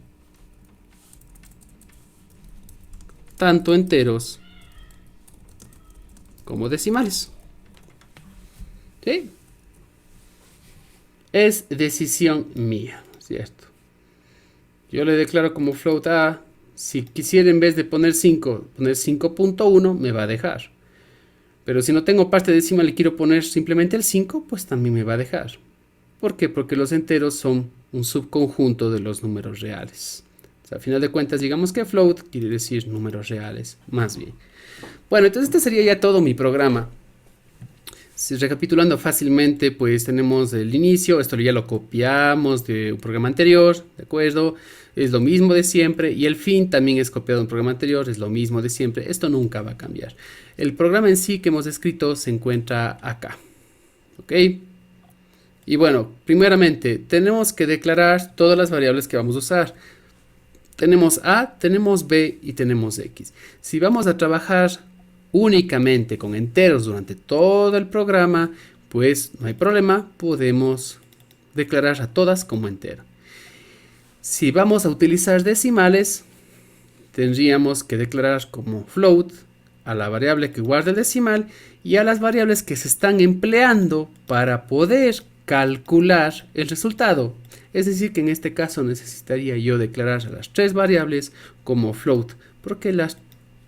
[SPEAKER 1] tanto enteros como decimales. ¿Sí? Es decisión mía, ¿cierto? Yo le declaro como float A. Si quisiera en vez de poner 5, poner 5.1, me va a dejar. Pero si no tengo parte decimal y quiero poner simplemente el 5, pues también me va a dejar. ¿Por qué? Porque los enteros son un subconjunto de los números reales. O sea, a final de cuentas, digamos que float quiere decir números reales, más bien. Bueno, entonces este sería ya todo mi programa. Si recapitulando fácilmente, pues tenemos el inicio, esto ya lo copiamos de un programa anterior, ¿de acuerdo? Es lo mismo de siempre, y el fin también es copiado de un programa anterior, es lo mismo de siempre, esto nunca va a cambiar. El programa en sí que hemos escrito se encuentra acá, ¿ok? Y bueno, primeramente tenemos que declarar todas las variables que vamos a usar. Tenemos A, tenemos B y tenemos X. Si vamos a trabajar únicamente con enteros durante todo el programa, pues no hay problema, podemos declarar a todas como entero. Si vamos a utilizar decimales, tendríamos que declarar como float a la variable que guarda el decimal y a las variables que se están empleando para poder calcular el resultado. Es decir, que en este caso necesitaría yo declarar a las tres variables como float, porque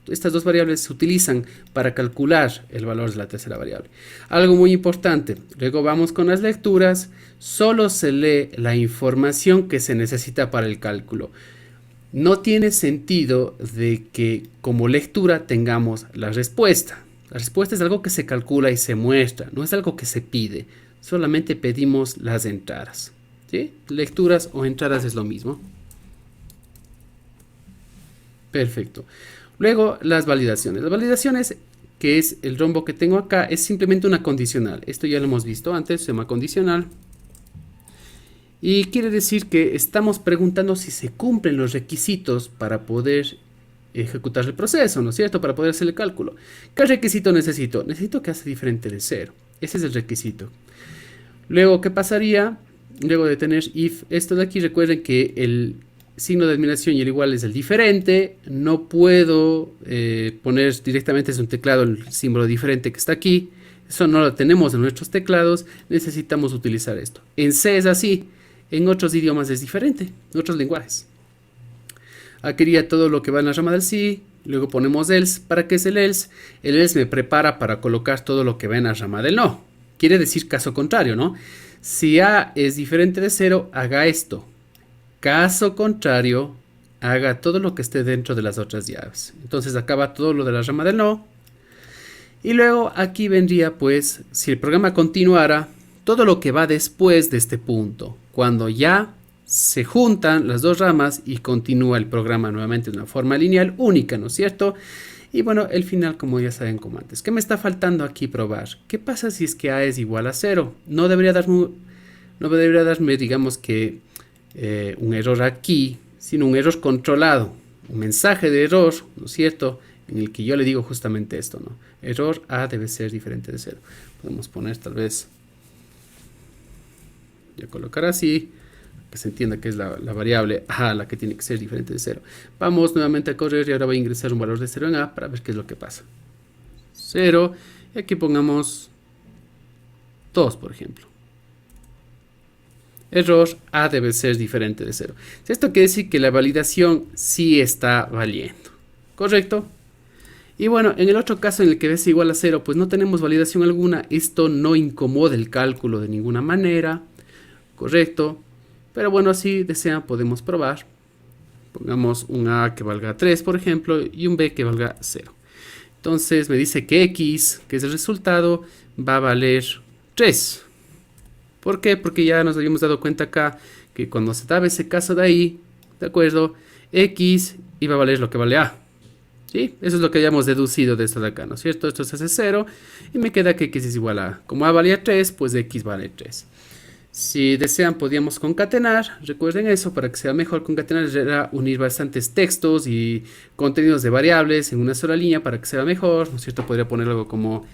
[SPEAKER 1] estas dos variables se utilizan para calcular el valor de la tercera variable. Algo muy importante, luego vamos con las lecturas, solo se lee la información que se necesita para el cálculo. No tiene sentido de que como lectura tengamos la respuesta. La respuesta es algo que se calcula y se muestra, no es algo que se pide, solamente pedimos las entradas. ¿Sí? Lecturas o entradas es lo mismo. Perfecto. Luego las validaciones. Las validaciones, que es el rombo que tengo acá, es simplemente una condicional. Esto ya lo hemos visto antes, se llama condicional. Y quiere decir que estamos preguntando si se cumplen los requisitos para poder ejecutar el proceso, ¿no es cierto? Para poder hacer el cálculo. ¿Qué requisito necesito? Necesito que hace diferente de 0. Ese es el requisito. Luego, ¿qué pasaría? Luego de tener if, esto de aquí, recuerden que el signo de admiración y el igual es el diferente. No puedo poner directamente en un teclado el símbolo diferente que está aquí. Eso no lo tenemos en nuestros teclados. Necesitamos utilizar esto. En C es así. En otros idiomas es diferente. En otros lenguajes. Aquí iría todo lo que va en la rama del sí. Luego ponemos else. ¿Para qué es el else? El else me prepara para colocar todo lo que va en la rama del no. Quiere decir caso contrario, ¿no? Si A es diferente de 0, haga esto. Caso contrario, haga todo lo que esté dentro de las otras llaves. Entonces acaba todo lo de la rama del no. Y luego aquí vendría pues, si el programa continuara, todo lo que va después de este punto, cuando ya se juntan las dos ramas y continúa el programa nuevamente de una forma lineal única, ¿no es cierto? Y bueno, el final, como ya saben, como antes. ¿Qué me está faltando aquí probar? ¿Qué pasa si es que A es igual a 0? No debería darme, digamos que un error aquí, sino un error controlado, un mensaje de error, ¿no es cierto? En el que yo le digo justamente esto, ¿no? Error A debe ser diferente de 0. Podemos poner tal vez, ya colocar así, que se entienda que es la variable A la que tiene que ser diferente de 0. Vamos nuevamente a correr y ahora voy a ingresar un valor de 0 en A para ver qué es lo que pasa. 0, y aquí pongamos 2, por ejemplo. Error, A debe ser diferente de 0. Esto quiere decir que la validación sí está valiendo. ¿Correcto? Y bueno, en el otro caso en el que B es igual a 0, pues no tenemos validación alguna. Esto no incomoda el cálculo de ninguna manera. Correcto. Pero bueno, si desean podemos probar. Pongamos un A que valga 3, por ejemplo, y un B que valga 0. Entonces me dice que X, que es el resultado, va a valer 3. ¿Por qué? Porque ya nos habíamos dado cuenta acá que cuando se daba ese caso de ahí, ¿de acuerdo? X iba a valer lo que vale A. ¿Sí? Eso es lo que hayamos deducido de esto de acá, ¿no es cierto? Esto se hace 0 y me queda que X es igual a A. Como A valía 3, pues X vale 3. Si desean, podríamos concatenar. Recuerden eso, para que sea mejor concatenar era unir bastantes textos y contenidos de variables en una sola línea para que sea mejor, ¿no es cierto? Podría poner algo como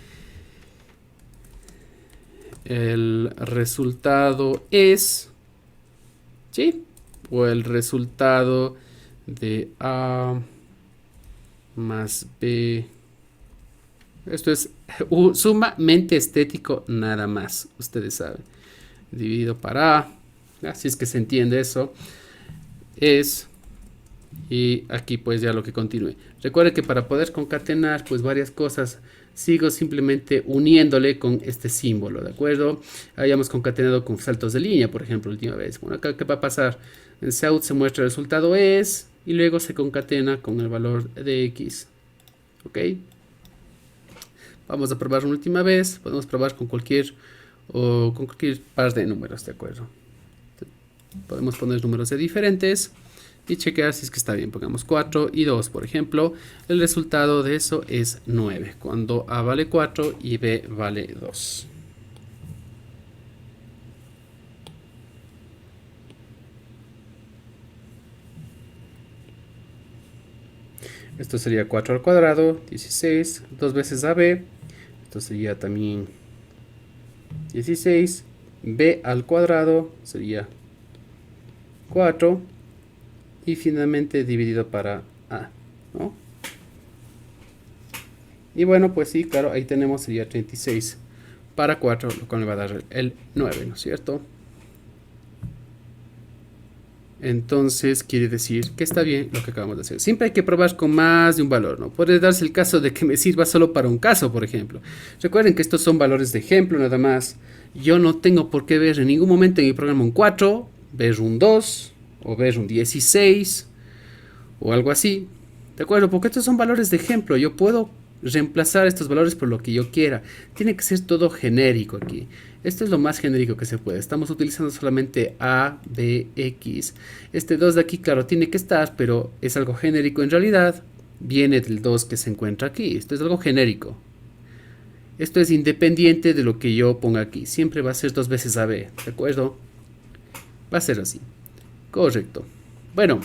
[SPEAKER 1] el resultado es, ¿sí? O el resultado de A más B. Esto es sumamente estético nada más, ustedes saben. Dividido para A, así es que se entiende eso, es, y aquí pues ya lo que continúe. Recuerden que para poder concatenar pues varias cosas, sigo simplemente uniéndole con este símbolo, ¿de acuerdo? Habíamos concatenado con saltos de línea, por ejemplo, la última vez. Bueno, acá ¿qué va a pasar? En South se muestra el resultado es, y luego se concatena con el valor de X, ¿ok? Vamos a probar una última vez, podemos probar con cualquier par de números, ¿de acuerdo? Podemos poner números de diferentes y chequear si es que está bien. Pongamos 4 y 2, por ejemplo. El resultado de eso es 9, cuando A vale 4 y B vale 2. Esto sería 4 al cuadrado, 16, 2 veces AB. Esto sería también 16. B al cuadrado sería 4. Y finalmente dividido para A, ¿no? Y bueno, pues sí, claro, ahí tenemos, sería 36 para 4, lo cual me va a dar el 9, ¿no es cierto? Entonces quiere decir que está bien lo que acabamos de hacer. Siempre hay que probar con más de un valor, ¿no? Puede darse el caso de que me sirva solo para un caso, por ejemplo. Recuerden que estos son valores de ejemplo nada más. Yo no tengo por qué ver en ningún momento en mi programa un 4, ver un 2 o ver un 16 o algo así. ¿De acuerdo? Porque estos son valores de ejemplo. Yo puedo reemplazar estos valores por lo que yo quiera. Tiene que ser todo genérico aquí. Esto es lo más genérico que se puede. Estamos utilizando solamente A, B, X. Este 2 de aquí, claro, tiene que estar, pero es algo genérico en realidad. Viene del 2 que se encuentra aquí. Esto es algo genérico. Esto es independiente de lo que yo ponga aquí. Siempre va a ser 2 veces AB, ¿de acuerdo? Va a ser así. Correcto. Bueno,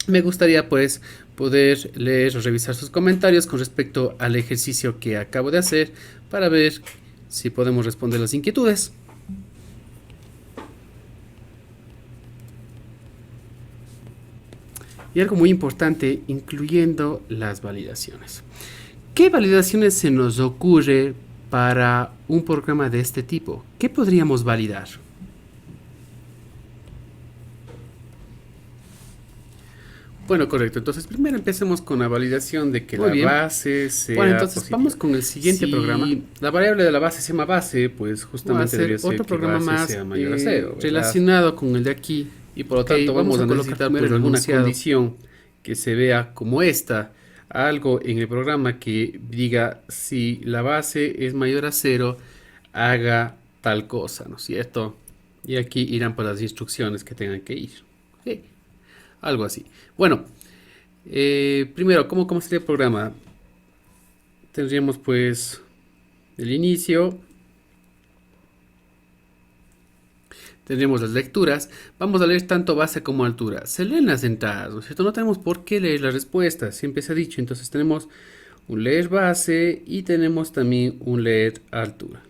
[SPEAKER 1] me gustaría pues poder leer o revisar sus comentarios con respecto al ejercicio que acabo de hacer para ver si podemos responder las inquietudes. Y algo muy importante, incluyendo las validaciones. ¿Qué validaciones se nos ocurre para un programa de este tipo? ¿Qué podríamos validar? Bueno, correcto. Entonces, primero empecemos con la validación de que la base sea
[SPEAKER 2] Bueno, entonces
[SPEAKER 1] positiva.
[SPEAKER 2] vamos con el siguiente programa.
[SPEAKER 1] La variable de la base se llama base, pues justamente debería ser
[SPEAKER 2] otro
[SPEAKER 1] que
[SPEAKER 2] programa
[SPEAKER 1] base
[SPEAKER 2] más
[SPEAKER 1] sea mayor a 0, ¿verdad?
[SPEAKER 2] relacionado con el de aquí.
[SPEAKER 1] Y por lo tanto vamos a
[SPEAKER 2] colocar
[SPEAKER 1] necesitar
[SPEAKER 2] primero
[SPEAKER 1] pues
[SPEAKER 2] el
[SPEAKER 1] alguna
[SPEAKER 2] enunciado.
[SPEAKER 1] condición que se vea como esta. algo en el programa que diga si la base es mayor a cero, haga tal cosa, ¿no es cierto? Y aquí irán por las instrucciones que tengan que ir. Ok, algo así. Bueno, primero, ¿cómo sería el programa? Tendríamos pues el inicio, tendríamos las lecturas. Vamos a leer tanto base como altura. Se leen las entradas, ¿no es cierto? No tenemos por qué leer las respuestas, siempre se ha dicho. Entonces tenemos un leer base y tenemos también un leer altura.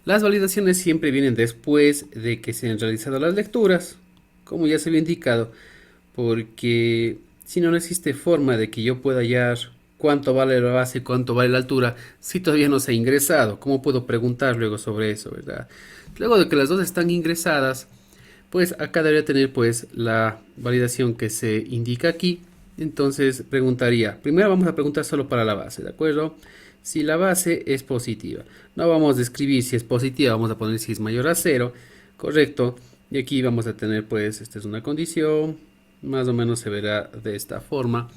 [SPEAKER 1] Las validaciones siempre vienen después de que se han realizado las lecturas, como ya se había indicado, porque si no, no existe forma de que yo pueda hallar cuánto vale la base y cuánto vale la altura si todavía no se ha ingresado. ¿Cómo puedo preguntar luego sobre eso, verdad? Luego de que las dos están ingresadas, pues acá debería tener pues la validación que se indica aquí. Entonces preguntaría, primero vamos a preguntar solo para la base, ¿de acuerdo? Si la base es positiva. No vamos a escribir si es positiva, vamos a poner si es mayor a cero, correcto. Y aquí vamos a tener pues, esta es una condición, más o menos se verá de esta forma.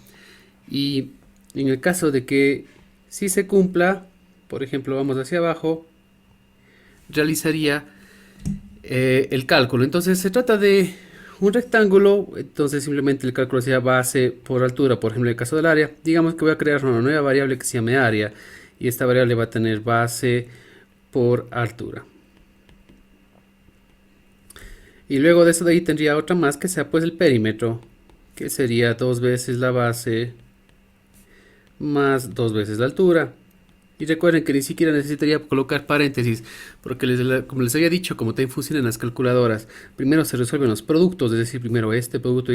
[SPEAKER 1] Y en el caso de que si se cumpla, por ejemplo, vamos hacia abajo, realizaría el cálculo. Entonces se trata de un rectángulo, entonces simplemente el cálculo sería base por altura. Por ejemplo, en el caso del área, digamos que voy a crear una nueva variable que se llame área y esta variable va a tener base por altura. Y luego de eso de ahí tendría otra más que sea pues el perímetro, que sería 2 veces la base más 2 veces la altura. Y recuerden que ni siquiera necesitaría colocar paréntesis, porque como les había dicho, como también funcionan las calculadoras, primero se resuelven los productos, es decir, primero este producto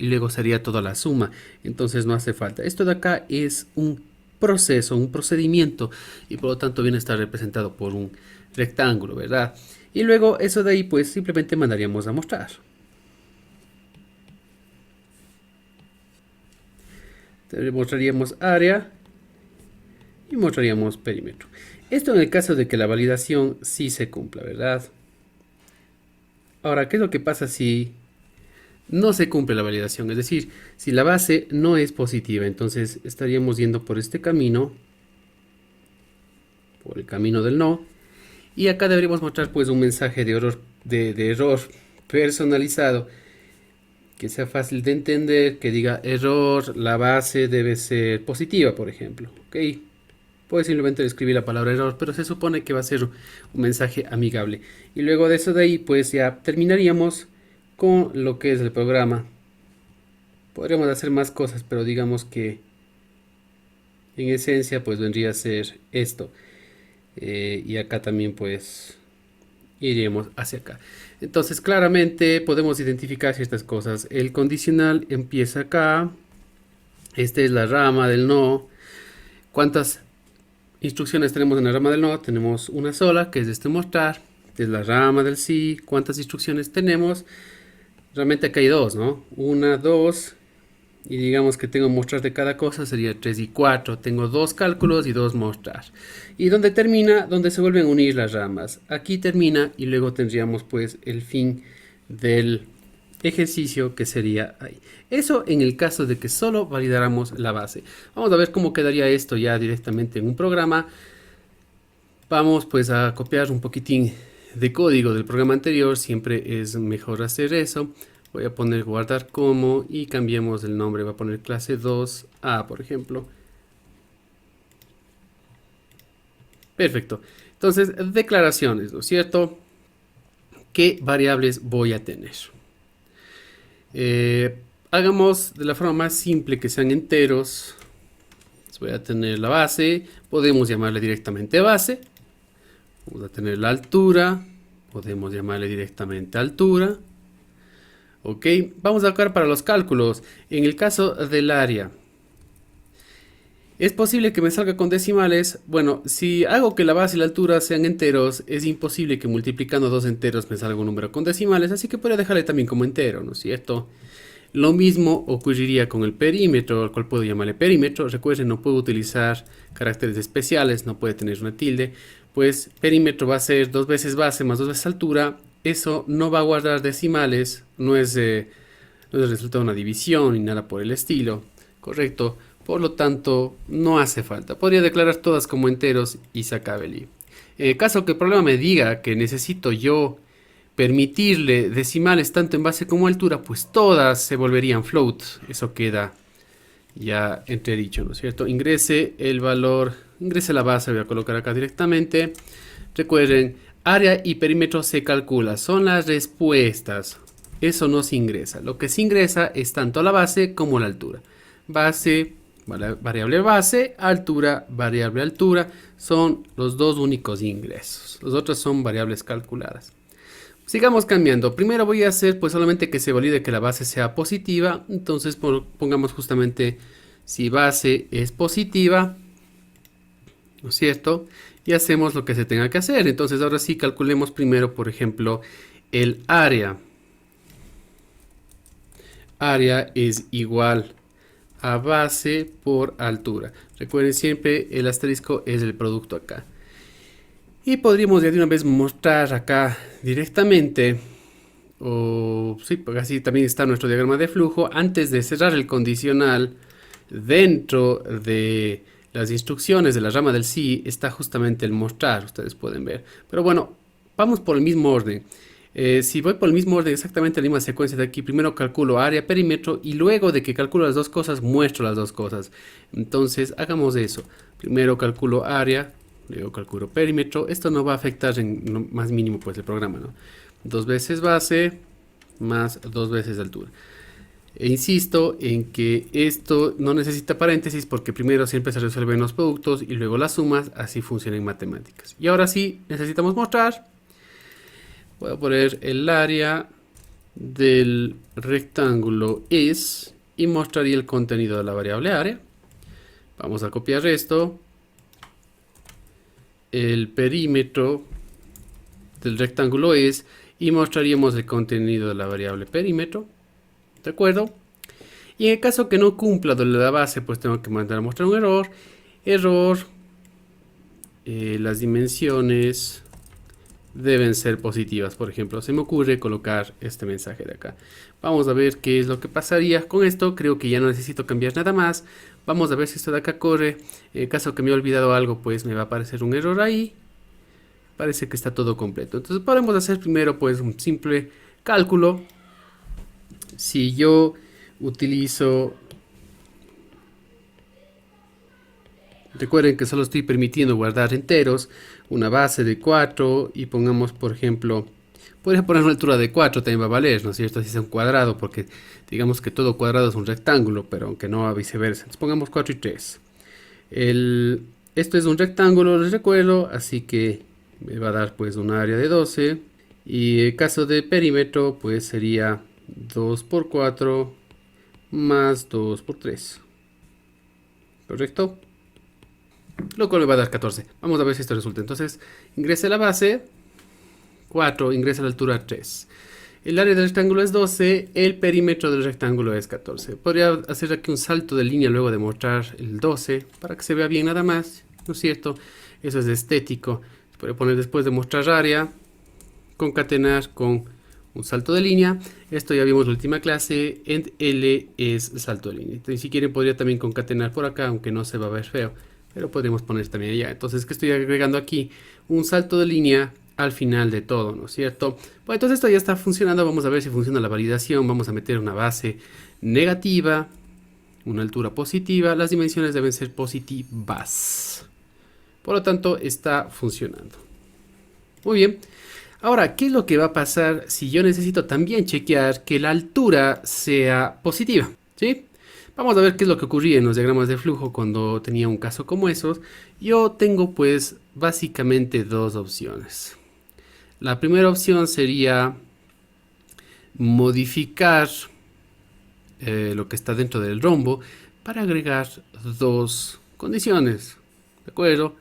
[SPEAKER 1] y luego sería toda la suma. Entonces no hace falta. Esto de acá es un proceso, un procedimiento, y por lo tanto viene a estar representado por un rectángulo, ¿verdad? Y luego eso de ahí pues simplemente mandaríamos a mostrar. Mostraríamos área y mostraríamos perímetro. Esto en el caso de que la validación sí se cumpla, ¿verdad? Ahora, ¿qué es lo que pasa si no se cumple la validación? Es decir, si la base no es positiva, entonces estaríamos yendo por este camino, por el camino del no, y acá deberíamos mostrar pues un mensaje de error personalizado, que sea fácil de entender, que diga error, la base debe ser positiva, por ejemplo, ¿ok? Puedes simplemente escribir la palabra error, pero se supone que va a ser un mensaje amigable. Y luego de eso de ahí, pues ya terminaríamos con lo que es el programa. Podríamos hacer más cosas, pero digamos que en esencia pues vendría a ser esto. Y acá también pues iremos hacia acá. Entonces claramente podemos identificar ciertas cosas. El condicional empieza acá. Esta es la rama del no. ¿Cuántas instrucciones tenemos en la rama del no? Tenemos una sola, que es este mostrar. Es la rama del sí. ¿Cuántas instrucciones tenemos? Realmente acá hay dos, ¿no? Una, dos. Y digamos que tengo mostrar de cada cosa, sería 3 y 4. Tengo dos cálculos y dos mostrar. Y donde termina, donde se vuelven a unir las ramas. Aquí termina y luego tendríamos pues el fin del ejercicio, que sería ahí. Eso en el caso de que solo validáramos la base. Vamos a ver cómo quedaría esto ya directamente en un programa. Vamos pues a copiar un poquitín de código del programa anterior. Siempre es mejor hacer eso. Voy a poner guardar como y cambiemos el nombre. Voy a poner clase 2A, por ejemplo. Perfecto. Entonces, declaraciones, ¿no es cierto? ¿Qué variables voy a tener? Hagamos de la forma más simple, que sean enteros. Voy a tener la base. Podemos llamarle directamente base. Vamos a tener la altura. Podemos llamarle directamente altura. Ok, vamos a buscar para los cálculos. En el caso del área, ¿es posible que me salga con decimales? Bueno, si hago que la base y la altura sean enteros, es imposible que multiplicando dos enteros me salga un número con decimales, así que podría dejarle también como entero, ¿no es cierto? Lo mismo ocurriría con el perímetro, al cual puedo llamarle perímetro. Recuerden, no puedo utilizar caracteres especiales, no puede tener una tilde. Pues perímetro va a ser 2 veces base más 2 veces altura. Eso no va a guardar decimales, no es no es el resultado de una división ni nada por el estilo, ¿correcto? Por lo tanto, no hace falta. Podría declarar todas como enteros y se acabe el lío. En el caso que el problema me diga que necesito yo permitirle decimales tanto en base como altura, pues todas se volverían float. Eso queda ya entredicho, ¿no es cierto? Ingrese el valor, ingrese la base, voy a colocar acá directamente. Recuerden, área y perímetro se calcula, son las respuestas. Eso no se ingresa. Lo que se ingresa es tanto la base como la altura. Base, variable base, altura, variable altura, son los dos únicos ingresos. Los otros son variables calculadas. Sigamos cambiando. Primero voy a hacer pues solamente que se valide que la base sea positiva. Entonces pongamos justamente si base es positiva, ¿no es cierto? Y hacemos lo que se tenga que hacer. Entonces ahora sí calculemos primero, por ejemplo, el área. Área es igual a base por altura. Recuerden siempre el asterisco es el producto acá. Y podríamos ya de una vez mostrar acá directamente, o sí, porque así también está nuestro diagrama de flujo. Antes de cerrar el condicional, dentro de las instrucciones de la rama del sí está justamente el mostrar, ustedes pueden ver. Pero bueno, vamos por el mismo orden. Si voy por el mismo orden, exactamente la misma secuencia de aquí, primero calculo área, perímetro y luego de que calculo las dos cosas, muestro las dos cosas. Entonces, hagamos eso. Primero calculo área, luego calculo perímetro. Esto no va a afectar en lo más mínimo pues el programa, ¿no? 2 veces base más 2 veces altura. E insisto en que esto no necesita paréntesis porque primero siempre se resuelven los productos y luego las sumas, así funciona en matemáticas. Y ahora sí, necesitamos mostrar. Voy a poner el área del rectángulo es y mostraría el contenido de la variable área. Vamos a copiar esto. El perímetro del rectángulo es y mostraríamos el contenido de la variable perímetro. ¿De acuerdo? Y en el caso que no cumpla de la base, pues tengo que mandar a mostrar un error. Error. Las dimensiones deben ser positivas. Por ejemplo, se me ocurre colocar este mensaje de acá. Vamos a ver qué es lo que pasaría con esto. Creo que ya no necesito cambiar nada más. Vamos a ver si esto de acá corre. En caso que me he olvidado algo, pues me va a aparecer un error ahí. Parece que está todo completo. Entonces podemos hacer primero pues un simple cálculo. Si yo utilizo... Recuerden que solo estoy permitiendo guardar enteros, una base de 4 y pongamos, por ejemplo, podría poner una altura de 4, también va a valer, ¿no es cierto? Si es un cuadrado, porque digamos que todo cuadrado es un rectángulo, pero aunque no a viceversa. Entonces pongamos 4 y 3. Esto es un rectángulo, les recuerdo, así que me va a dar pues un área de 12. Y el caso de perímetro, pues sería 2 por 4 más 2 por 3. ¿Correcto? Lo cual me va a dar 14. Vamos a ver si esto resulta. Entonces, ingrese la base 4, ingresa la altura 3. El área del rectángulo es 12, el perímetro del rectángulo es 14. Podría hacer aquí un salto de línea luego de mostrar el 12 para que se vea bien nada más, ¿no es cierto? Eso es estético. Se puede poner después de mostrar área, concatenar con un salto de línea. Esto ya vimos en la última clase. En L es salto de línea. Entonces, si quieren podría también concatenar por acá, aunque no se va a ver feo. Pero podemos poner también allá. Entonces, que estoy agregando aquí un salto de línea al final de todo, ¿no es cierto? Bueno, entonces esto ya está funcionando. Vamos a ver si funciona la validación. Vamos a meter una base negativa, una altura positiva. Las dimensiones deben ser positivas. Por lo tanto, está funcionando. Muy bien. Ahora, ¿qué es lo que va a pasar si yo necesito también chequear que la altura sea positiva? ¿Sí? Vamos a ver qué es lo que ocurría en los diagramas de flujo cuando tenía un caso como esos. Yo tengo pues básicamente dos opciones. La primera opción sería modificar lo que está dentro del rombo para agregar dos condiciones. ¿De acuerdo?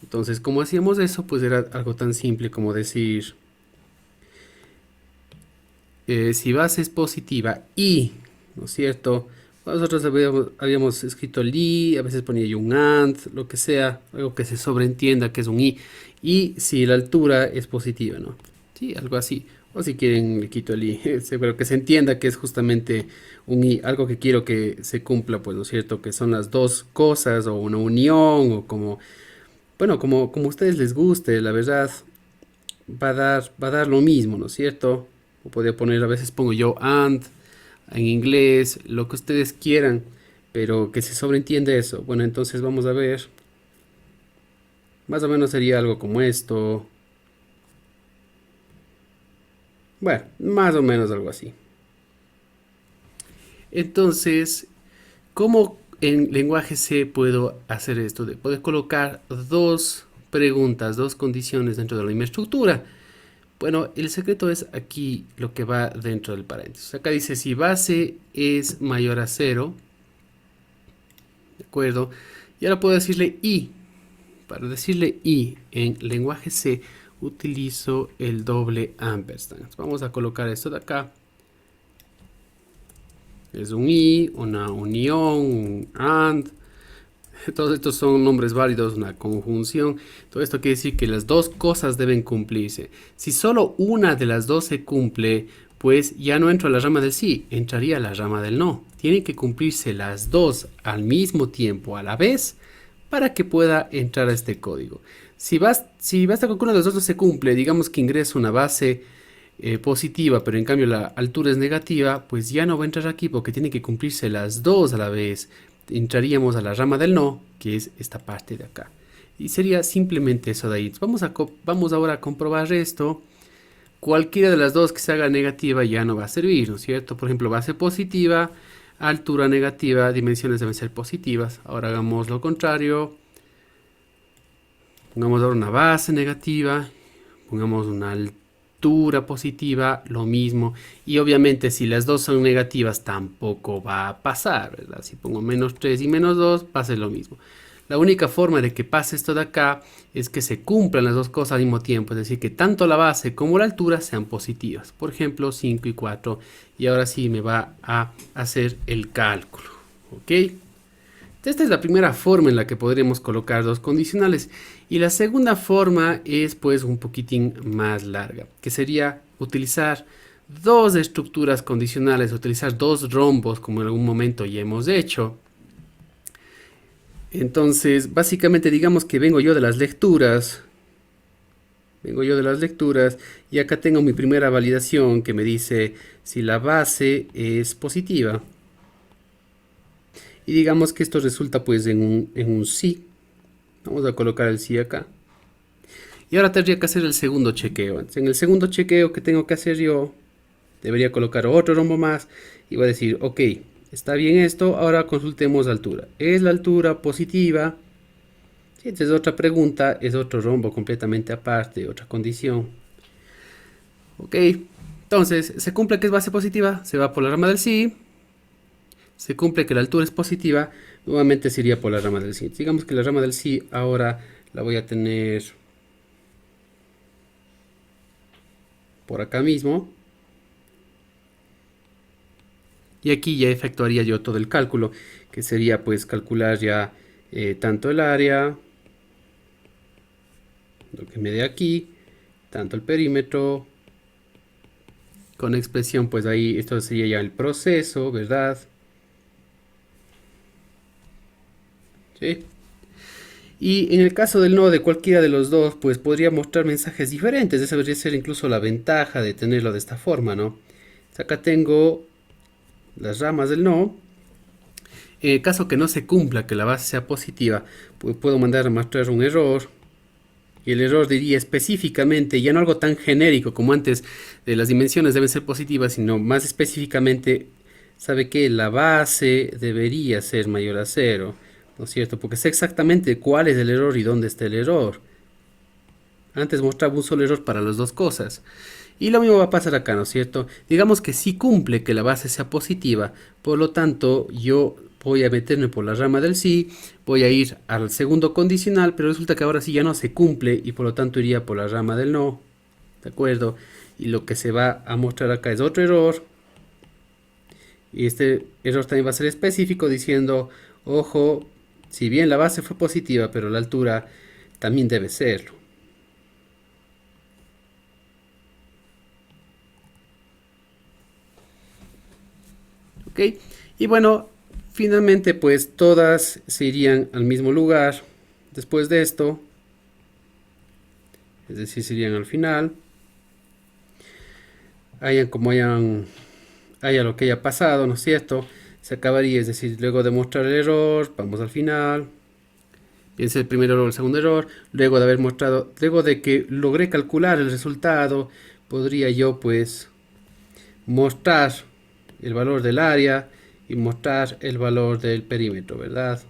[SPEAKER 1] Entonces, ¿cómo hacíamos eso? Pues era algo tan simple como decir si base es positiva y, ¿no es cierto? Nosotros habíamos escrito el y, a veces ponía yo un and, lo que sea, algo que se sobreentienda que es un y si la altura es positiva, ¿no? Sí, algo así. O si quieren, le quito el i, pero que se entienda que es justamente un i, algo que quiero que se cumpla, pues, ¿no es cierto? Que son las dos cosas, o una unión, o como, bueno, como a ustedes les guste, la verdad, va a dar lo mismo, ¿no es cierto? O podría poner, a veces pongo yo and, en inglés, lo que ustedes quieran, pero que se sobreentiende eso. Bueno, entonces vamos a ver, más o menos sería algo como esto. Bueno, más o menos algo así. Entonces, ¿cómo en lenguaje C puedo hacer esto? De poder colocar dos preguntas, dos condiciones dentro de la misma estructura. Bueno, el secreto es aquí lo que va dentro del paréntesis. Acá dice si base es mayor a cero, ¿de acuerdo? Y ahora puedo decirle i. Para decirle i en lenguaje C utilizo el doble ampersand. Vamos a colocar esto de acá. Es un i, una unión, un and. Todos estos son nombres válidos, una conjunción. Todo esto quiere decir que las dos cosas deben cumplirse. Si solo una de las dos se cumple, pues ya no entro a la rama del sí, entraría a la rama del no. Tienen que cumplirse las dos al mismo tiempo, a la vez, para que pueda entrar a este código. Si basta con que una de las dos no se cumple, digamos que ingreso una base positiva, pero en cambio la altura es negativa, pues ya no va a entrar aquí porque tienen que cumplirse las dos a la vez. Entraríamos a la rama del no, que es esta parte de acá. Y sería simplemente eso de ahí. Vamos ahora a comprobar esto. Cualquiera de las dos que se haga negativa ya no va a servir, ¿no es cierto? Por ejemplo, base positiva, altura negativa, dimensiones deben ser positivas. Ahora hagamos lo contrario. Pongamos ahora una base negativa, pongamos una altura positiva, lo mismo. Y obviamente si las dos son negativas tampoco va a pasar, ¿verdad? Si pongo menos 3 y menos 2, pasa lo mismo. La única forma de que pase esto de acá es que se cumplan las dos cosas al mismo tiempo, es decir, que tanto la base como la altura sean positivas. Por ejemplo, 5 y 4. Y ahora sí me va a hacer el cálculo. ¿Ok? Esta es la primera forma en la que podremos colocar dos condicionales. Y la segunda forma es pues un poquitín más larga, que sería utilizar dos estructuras condicionales, utilizar dos rombos como en algún momento ya hemos hecho. Entonces, básicamente digamos que vengo yo de las lecturas. Y acá tengo mi primera validación que me dice si la base es positiva. Y digamos que esto resulta pues en un sí. Vamos a colocar el sí acá. Y ahora tendría que hacer el segundo chequeo. Entonces, en el segundo chequeo que tengo que hacer yo, debería colocar otro rombo más y voy a decir, ok, está bien esto, ahora consultemos la altura. ¿Es la altura positiva? Si esta es otra pregunta, es otro rombo completamente aparte, otra condición. Ok, entonces, ¿se cumple que es base positiva? Se va por la rama del sí. Se cumple que la altura es positiva, nuevamente se iría por la rama del sí. Digamos que la rama del sí ahora la voy a tener por acá mismo. Y aquí ya efectuaría yo todo el cálculo, que sería pues calcular ya tanto el área, lo que me dé aquí, tanto el perímetro, con expresión pues ahí esto sería ya el proceso, ¿verdad? ¿Sí? Y en el caso del nodo de cualquiera de los dos, pues podría mostrar mensajes diferentes. Esa debería ser incluso la ventaja de tenerlo de esta forma, ¿no? Acá tengo las ramas del nodo. En el caso que no se cumpla, que la base sea positiva, pues puedo mandar a mostrar un error. Y el error diría específicamente, ya no algo tan genérico como antes de las dimensiones deben ser positivas, sino más específicamente, sabe que la base debería ser mayor a cero, ¿no es cierto? Porque sé exactamente cuál es el error y dónde está el error. Antes mostraba un solo error para las dos cosas. Y lo mismo va a pasar acá, ¿no es cierto? Digamos que sí cumple que la base sea positiva, por lo tanto yo voy a meterme por la rama del sí, voy a ir al segundo condicional, pero resulta que ahora sí ya no se cumple y por lo tanto iría por la rama del no, ¿de acuerdo? Y lo que se va a mostrar acá es otro error, y este error también va a ser específico diciendo, ojo, si bien la base fue positiva, pero la altura también debe serlo. ¿Ok? Y bueno, finalmente pues todas se irían al mismo lugar después de esto, es decir, se irían al final, hayan como haya lo que haya pasado, ¿no es cierto? Se acabaría, es decir, luego de mostrar el error, vamos al final, piense el primer error, el segundo error, luego de haber mostrado, luego de que logré calcular el resultado, podría yo pues mostrar el valor del área y mostrar el valor del perímetro, ¿verdad?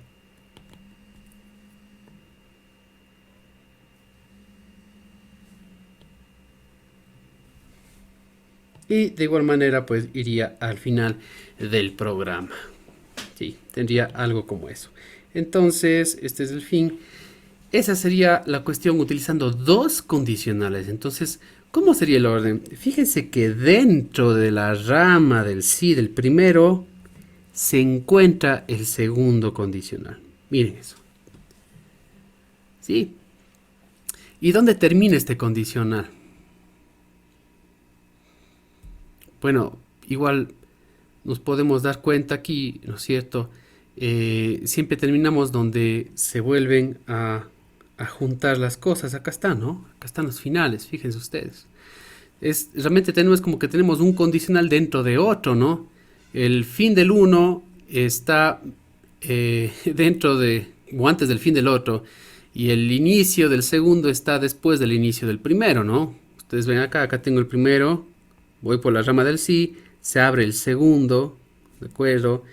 [SPEAKER 1] Y de igual manera pues iría al final del programa. Sí, tendría algo como eso. Entonces, este es el fin. Esa sería la cuestión utilizando dos condicionales. Entonces, ¿cómo sería el orden? Fíjense que dentro de la rama del sí del primero se encuentra el segundo condicional. Miren eso. ¿Sí? ¿Y dónde termina este condicional? Bueno, igual nos podemos dar cuenta aquí, ¿no es cierto? Siempre terminamos donde se vuelven a juntar las cosas. Acá están, ¿no? Acá están los finales, fíjense ustedes. Realmente tenemos como que tenemos un condicional dentro de otro, ¿no? El fin del uno está dentro de, o antes del fin del otro, y el inicio del segundo está después del inicio del primero, ¿no? Ustedes ven acá, acá tengo el primero, voy por la rama del sí, se abre el segundo, ¿de acuerdo?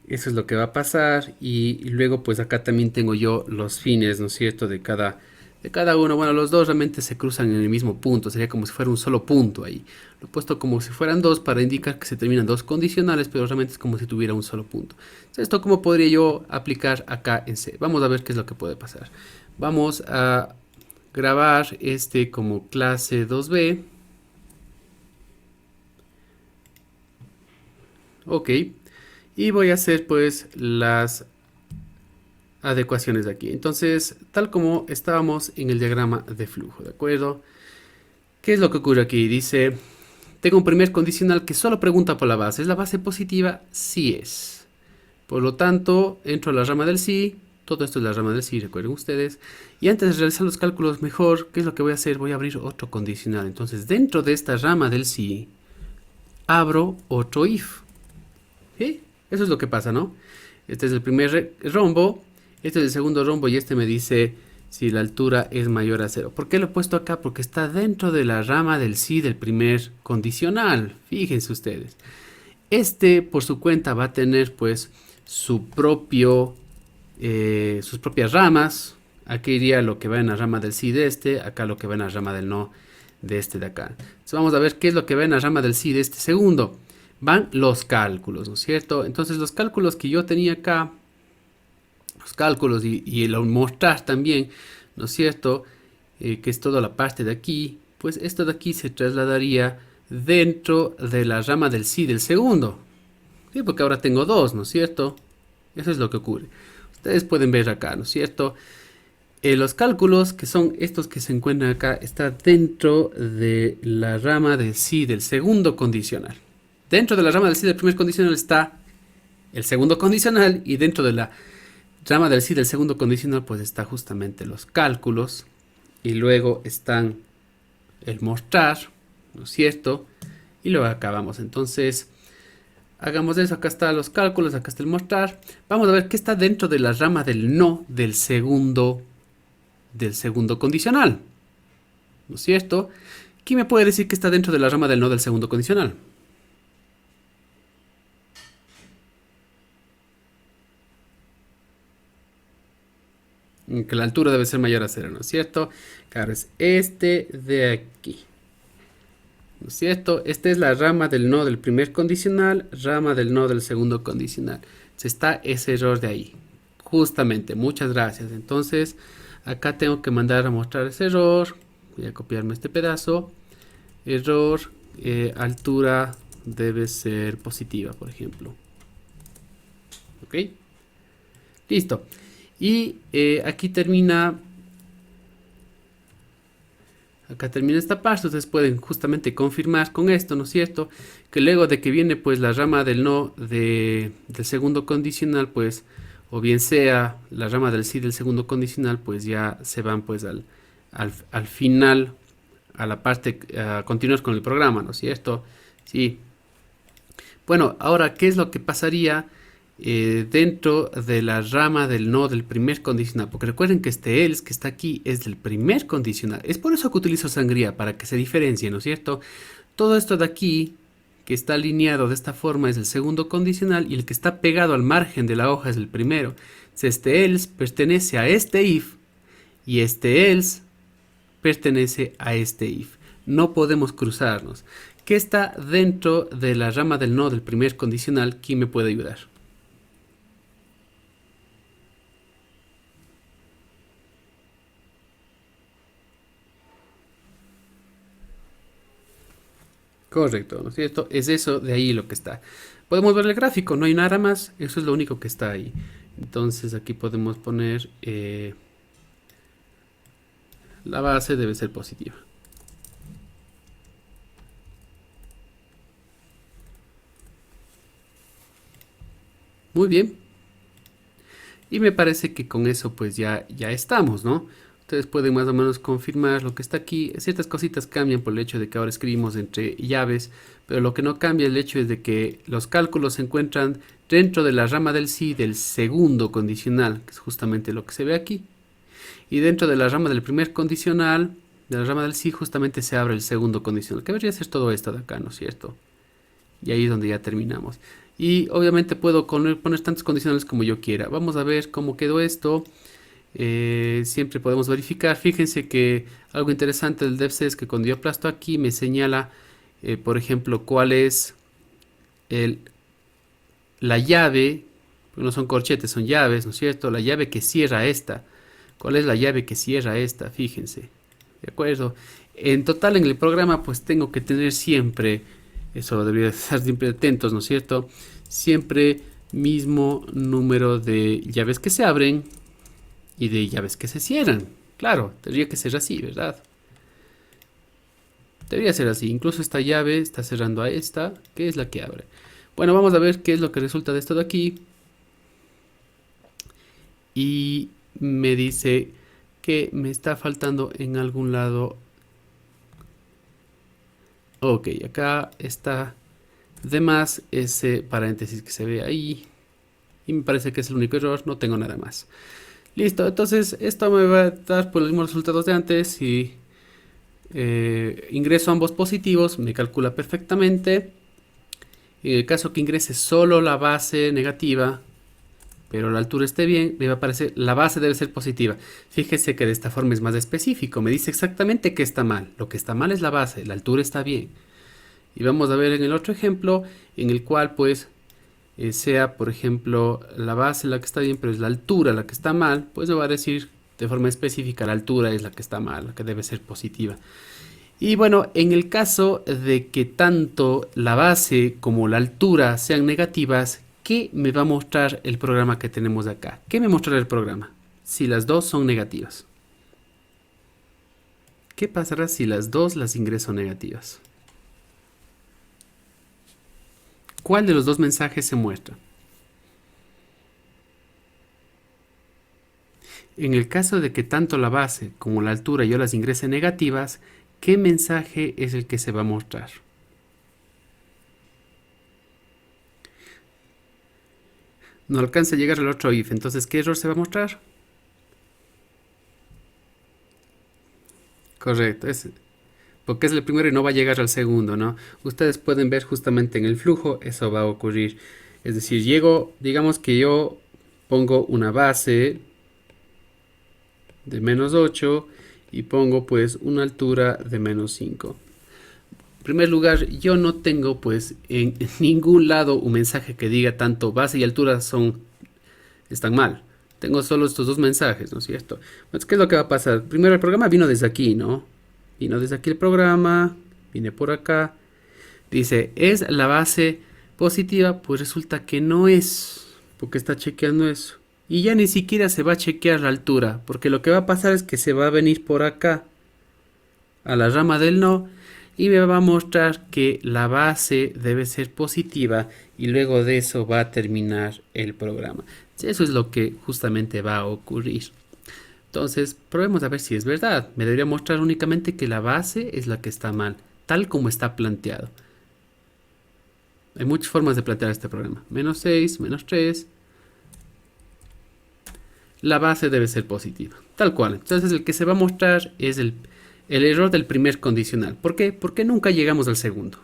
[SPEAKER 1] Eso es lo que va a pasar y luego pues acá también tengo yo los fines, ¿no es cierto? De cada uno. Bueno, los dos realmente se cruzan en el mismo punto, sería como si fuera un solo punto ahí. Lo he puesto como si fueran dos para indicar que se terminan dos condicionales, pero realmente es como si tuviera un solo punto. Entonces, ¿esto cómo podría yo aplicar acá en C? Vamos a ver qué es lo que puede pasar. Vamos a grabar este como clase 2B. Ok. Y voy a hacer pues las adecuaciones de aquí. Entonces, tal como estábamos en el diagrama de flujo, ¿de acuerdo? ¿Qué es lo que ocurre aquí? Dice, tengo un primer condicional que solo pregunta por la base. ¿Es la base positiva? Sí es. Por lo tanto, entro a la rama del sí. Todo esto es la rama del sí, recuerden ustedes. Y antes de realizar los cálculos mejor, ¿qué es lo que voy a hacer? Voy a abrir otro condicional. Entonces, dentro de esta rama del sí, abro otro if. ¿Sí? Eso es lo que pasa, ¿no? Este es el primer rombo, este es el segundo rombo y este me dice si la altura es mayor a cero. ¿Por qué lo he puesto acá? Porque está dentro de la rama del sí del primer condicional. Fíjense ustedes. Este por su cuenta va a tener pues su propio, sus propias ramas. Aquí iría lo que va en la rama del sí de este, acá lo que va en la rama del no de este de acá. Entonces vamos a ver qué es lo que va en la rama del sí de este segundo. Van los cálculos, ¿no es cierto? Entonces los cálculos que yo tenía acá, los cálculos y el mostrar también, ¿no es cierto? Que es toda la parte de aquí, pues esto de aquí se trasladaría dentro de la rama del sí del segundo. Sí, porque ahora tengo dos, ¿no es cierto? Eso es lo que ocurre. Ustedes pueden ver acá, ¿no es cierto? Los cálculos, que son estos que se encuentran acá, está dentro de la rama del sí del segundo condicional. Dentro de la rama del sí del primer condicional está el segundo condicional y dentro de la rama del sí del segundo condicional pues está justamente los cálculos y luego están el mostrar, ¿no es cierto? Y luego acabamos. Entonces, hagamos eso. Acá están los cálculos, acá está el mostrar. Vamos a ver qué está dentro de la rama del no del segundo condicional, ¿no es cierto? ¿Quién me puede decir que está dentro de la rama del no del segundo condicional? Que la altura debe ser mayor a cero, ¿no es cierto? Claro, es este de aquí. ¿No es cierto? Esta es la rama del no del primer condicional, rama del no del segundo condicional. Se está ese error de ahí. Justamente, muchas gracias. Entonces, acá tengo que mandar a mostrar ese error. Voy a copiarme este pedazo. Error, altura debe ser positiva, por ejemplo. ¿Ok? Listo. Y aquí termina Acá termina esta parte, ustedes pueden justamente confirmar con esto, ¿no es cierto? Que luego de que viene pues la rama del no del segundo condicional, pues, o bien sea la rama del sí del segundo condicional, pues ya se van pues al final, a la parte, a continuar con el programa, ¿no es cierto? Sí. Bueno, ahora, ¿qué es lo que pasaría dentro de la rama del no del primer condicional? Porque recuerden que este else que está aquí es del primer condicional. Es por eso que utilizo sangría, para que se diferencie, ¿no es cierto? Todo esto de aquí, que está alineado de esta forma, es el segundo condicional, y el que está pegado al margen de la hoja es el primero. Si este else pertenece a este if, y este else pertenece a este if. No podemos cruzarnos. ¿Qué está dentro de la rama del no del primer condicional? ¿Quién me puede ayudar? Correcto, ¿no es cierto? Es eso de ahí lo que está. Podemos ver el gráfico, no hay nada más, eso es lo único que está ahí. Entonces aquí podemos poner la base debe ser positiva. Muy bien. Y me parece que con eso pues ya estamos, ¿no? Ustedes pueden más o menos confirmar lo que está aquí. Ciertas cositas cambian por el hecho de que ahora escribimos entre llaves, pero lo que no cambia el hecho es de que los cálculos se encuentran dentro de la rama del sí del segundo condicional, que es justamente lo que se ve aquí. Y dentro de la rama del primer condicional, de la rama del sí, justamente se abre el segundo condicional, que debería ser todo esto de acá, ¿no es cierto? Y ahí es donde ya terminamos. Y obviamente puedo poner tantos condicionales como yo quiera. Vamos a ver cómo quedó esto. Siempre podemos verificar. Fíjense que algo interesante del devc es que cuando yo aplasto aquí me señala, por ejemplo, cuál es la llave. No son corchetes, son llaves, ¿no es cierto? La llave que cierra esta. ¿Cuál es la llave que cierra esta? Fíjense. ¿De acuerdo? En total en el programa pues tengo que tener siempre, eso debería estar siempre atentos, ¿no es cierto? Siempre mismo número de llaves que se abren y de llaves que se cierran. Claro, tendría que ser así, ¿verdad? Debería ser así. Incluso esta llave está cerrando a esta, que es la que abre. Bueno, vamos a ver qué es lo que resulta de esto de aquí. Y me dice que me está faltando en algún lado. Ok, acá está de más ese paréntesis que se ve ahí. Y me parece que es el único error, no tengo nada más. Listo, entonces esto me va a dar por los mismos resultados de antes. Si ingreso ambos positivos, me calcula perfectamente. En el caso que ingrese solo la base negativa, pero la altura esté bien, me va a aparecer la base debe ser positiva. Fíjese que de esta forma es más específico, me dice exactamente qué está mal. Lo que está mal es la base, la altura está bien. Y vamos a ver en el otro ejemplo, en el cual pues sea, por ejemplo, la base la que está bien, pero es la altura la que está mal, pues me va a decir de forma específica la altura es la que está mal, la que debe ser positiva. Y bueno, en el caso de que tanto la base como la altura sean negativas, ¿qué me va a mostrar el programa que tenemos acá? ¿Qué me mostrará el programa si las dos son negativas? ¿Qué pasará si las dos las ingreso negativas? ¿Cuál de los dos mensajes se muestra? En el caso de que tanto la base como la altura yo las ingrese negativas, ¿qué mensaje es el que se va a mostrar? No alcanza a llegar al otro if, entonces ¿qué error se va a mostrar? Correcto, porque es el primero y no va a llegar al segundo, ¿no? Ustedes pueden ver justamente en el flujo, eso va a ocurrir. Es decir, digamos que yo pongo una base de menos 8 y pongo pues una altura de menos 5. En primer lugar, yo no tengo pues en ningún lado un mensaje que diga tanto base y altura están mal. Tengo solo estos dos mensajes, ¿no es cierto? Pues, ¿qué es lo que va a pasar? Primero el programa vino desde aquí, ¿no? Vino desde aquí el programa, vine por acá. Dice, ¿es la base positiva? Pues resulta que no es, porque está chequeando eso. Y ya ni siquiera se va a chequear la altura, porque lo que va a pasar es que se va a venir por acá a la rama del no y me va a mostrar que la base debe ser positiva y luego de eso va a terminar el programa. Eso es lo que justamente va a ocurrir. Entonces, probemos a ver si es verdad. Me debería mostrar únicamente que la base es la que está mal, tal como está planteado. Hay muchas formas de plantear este programa. Menos 6, menos 3. La base debe ser positiva, tal cual. Entonces, el que se va a mostrar es el error del primer condicional. ¿Por qué? Porque nunca llegamos al segundo.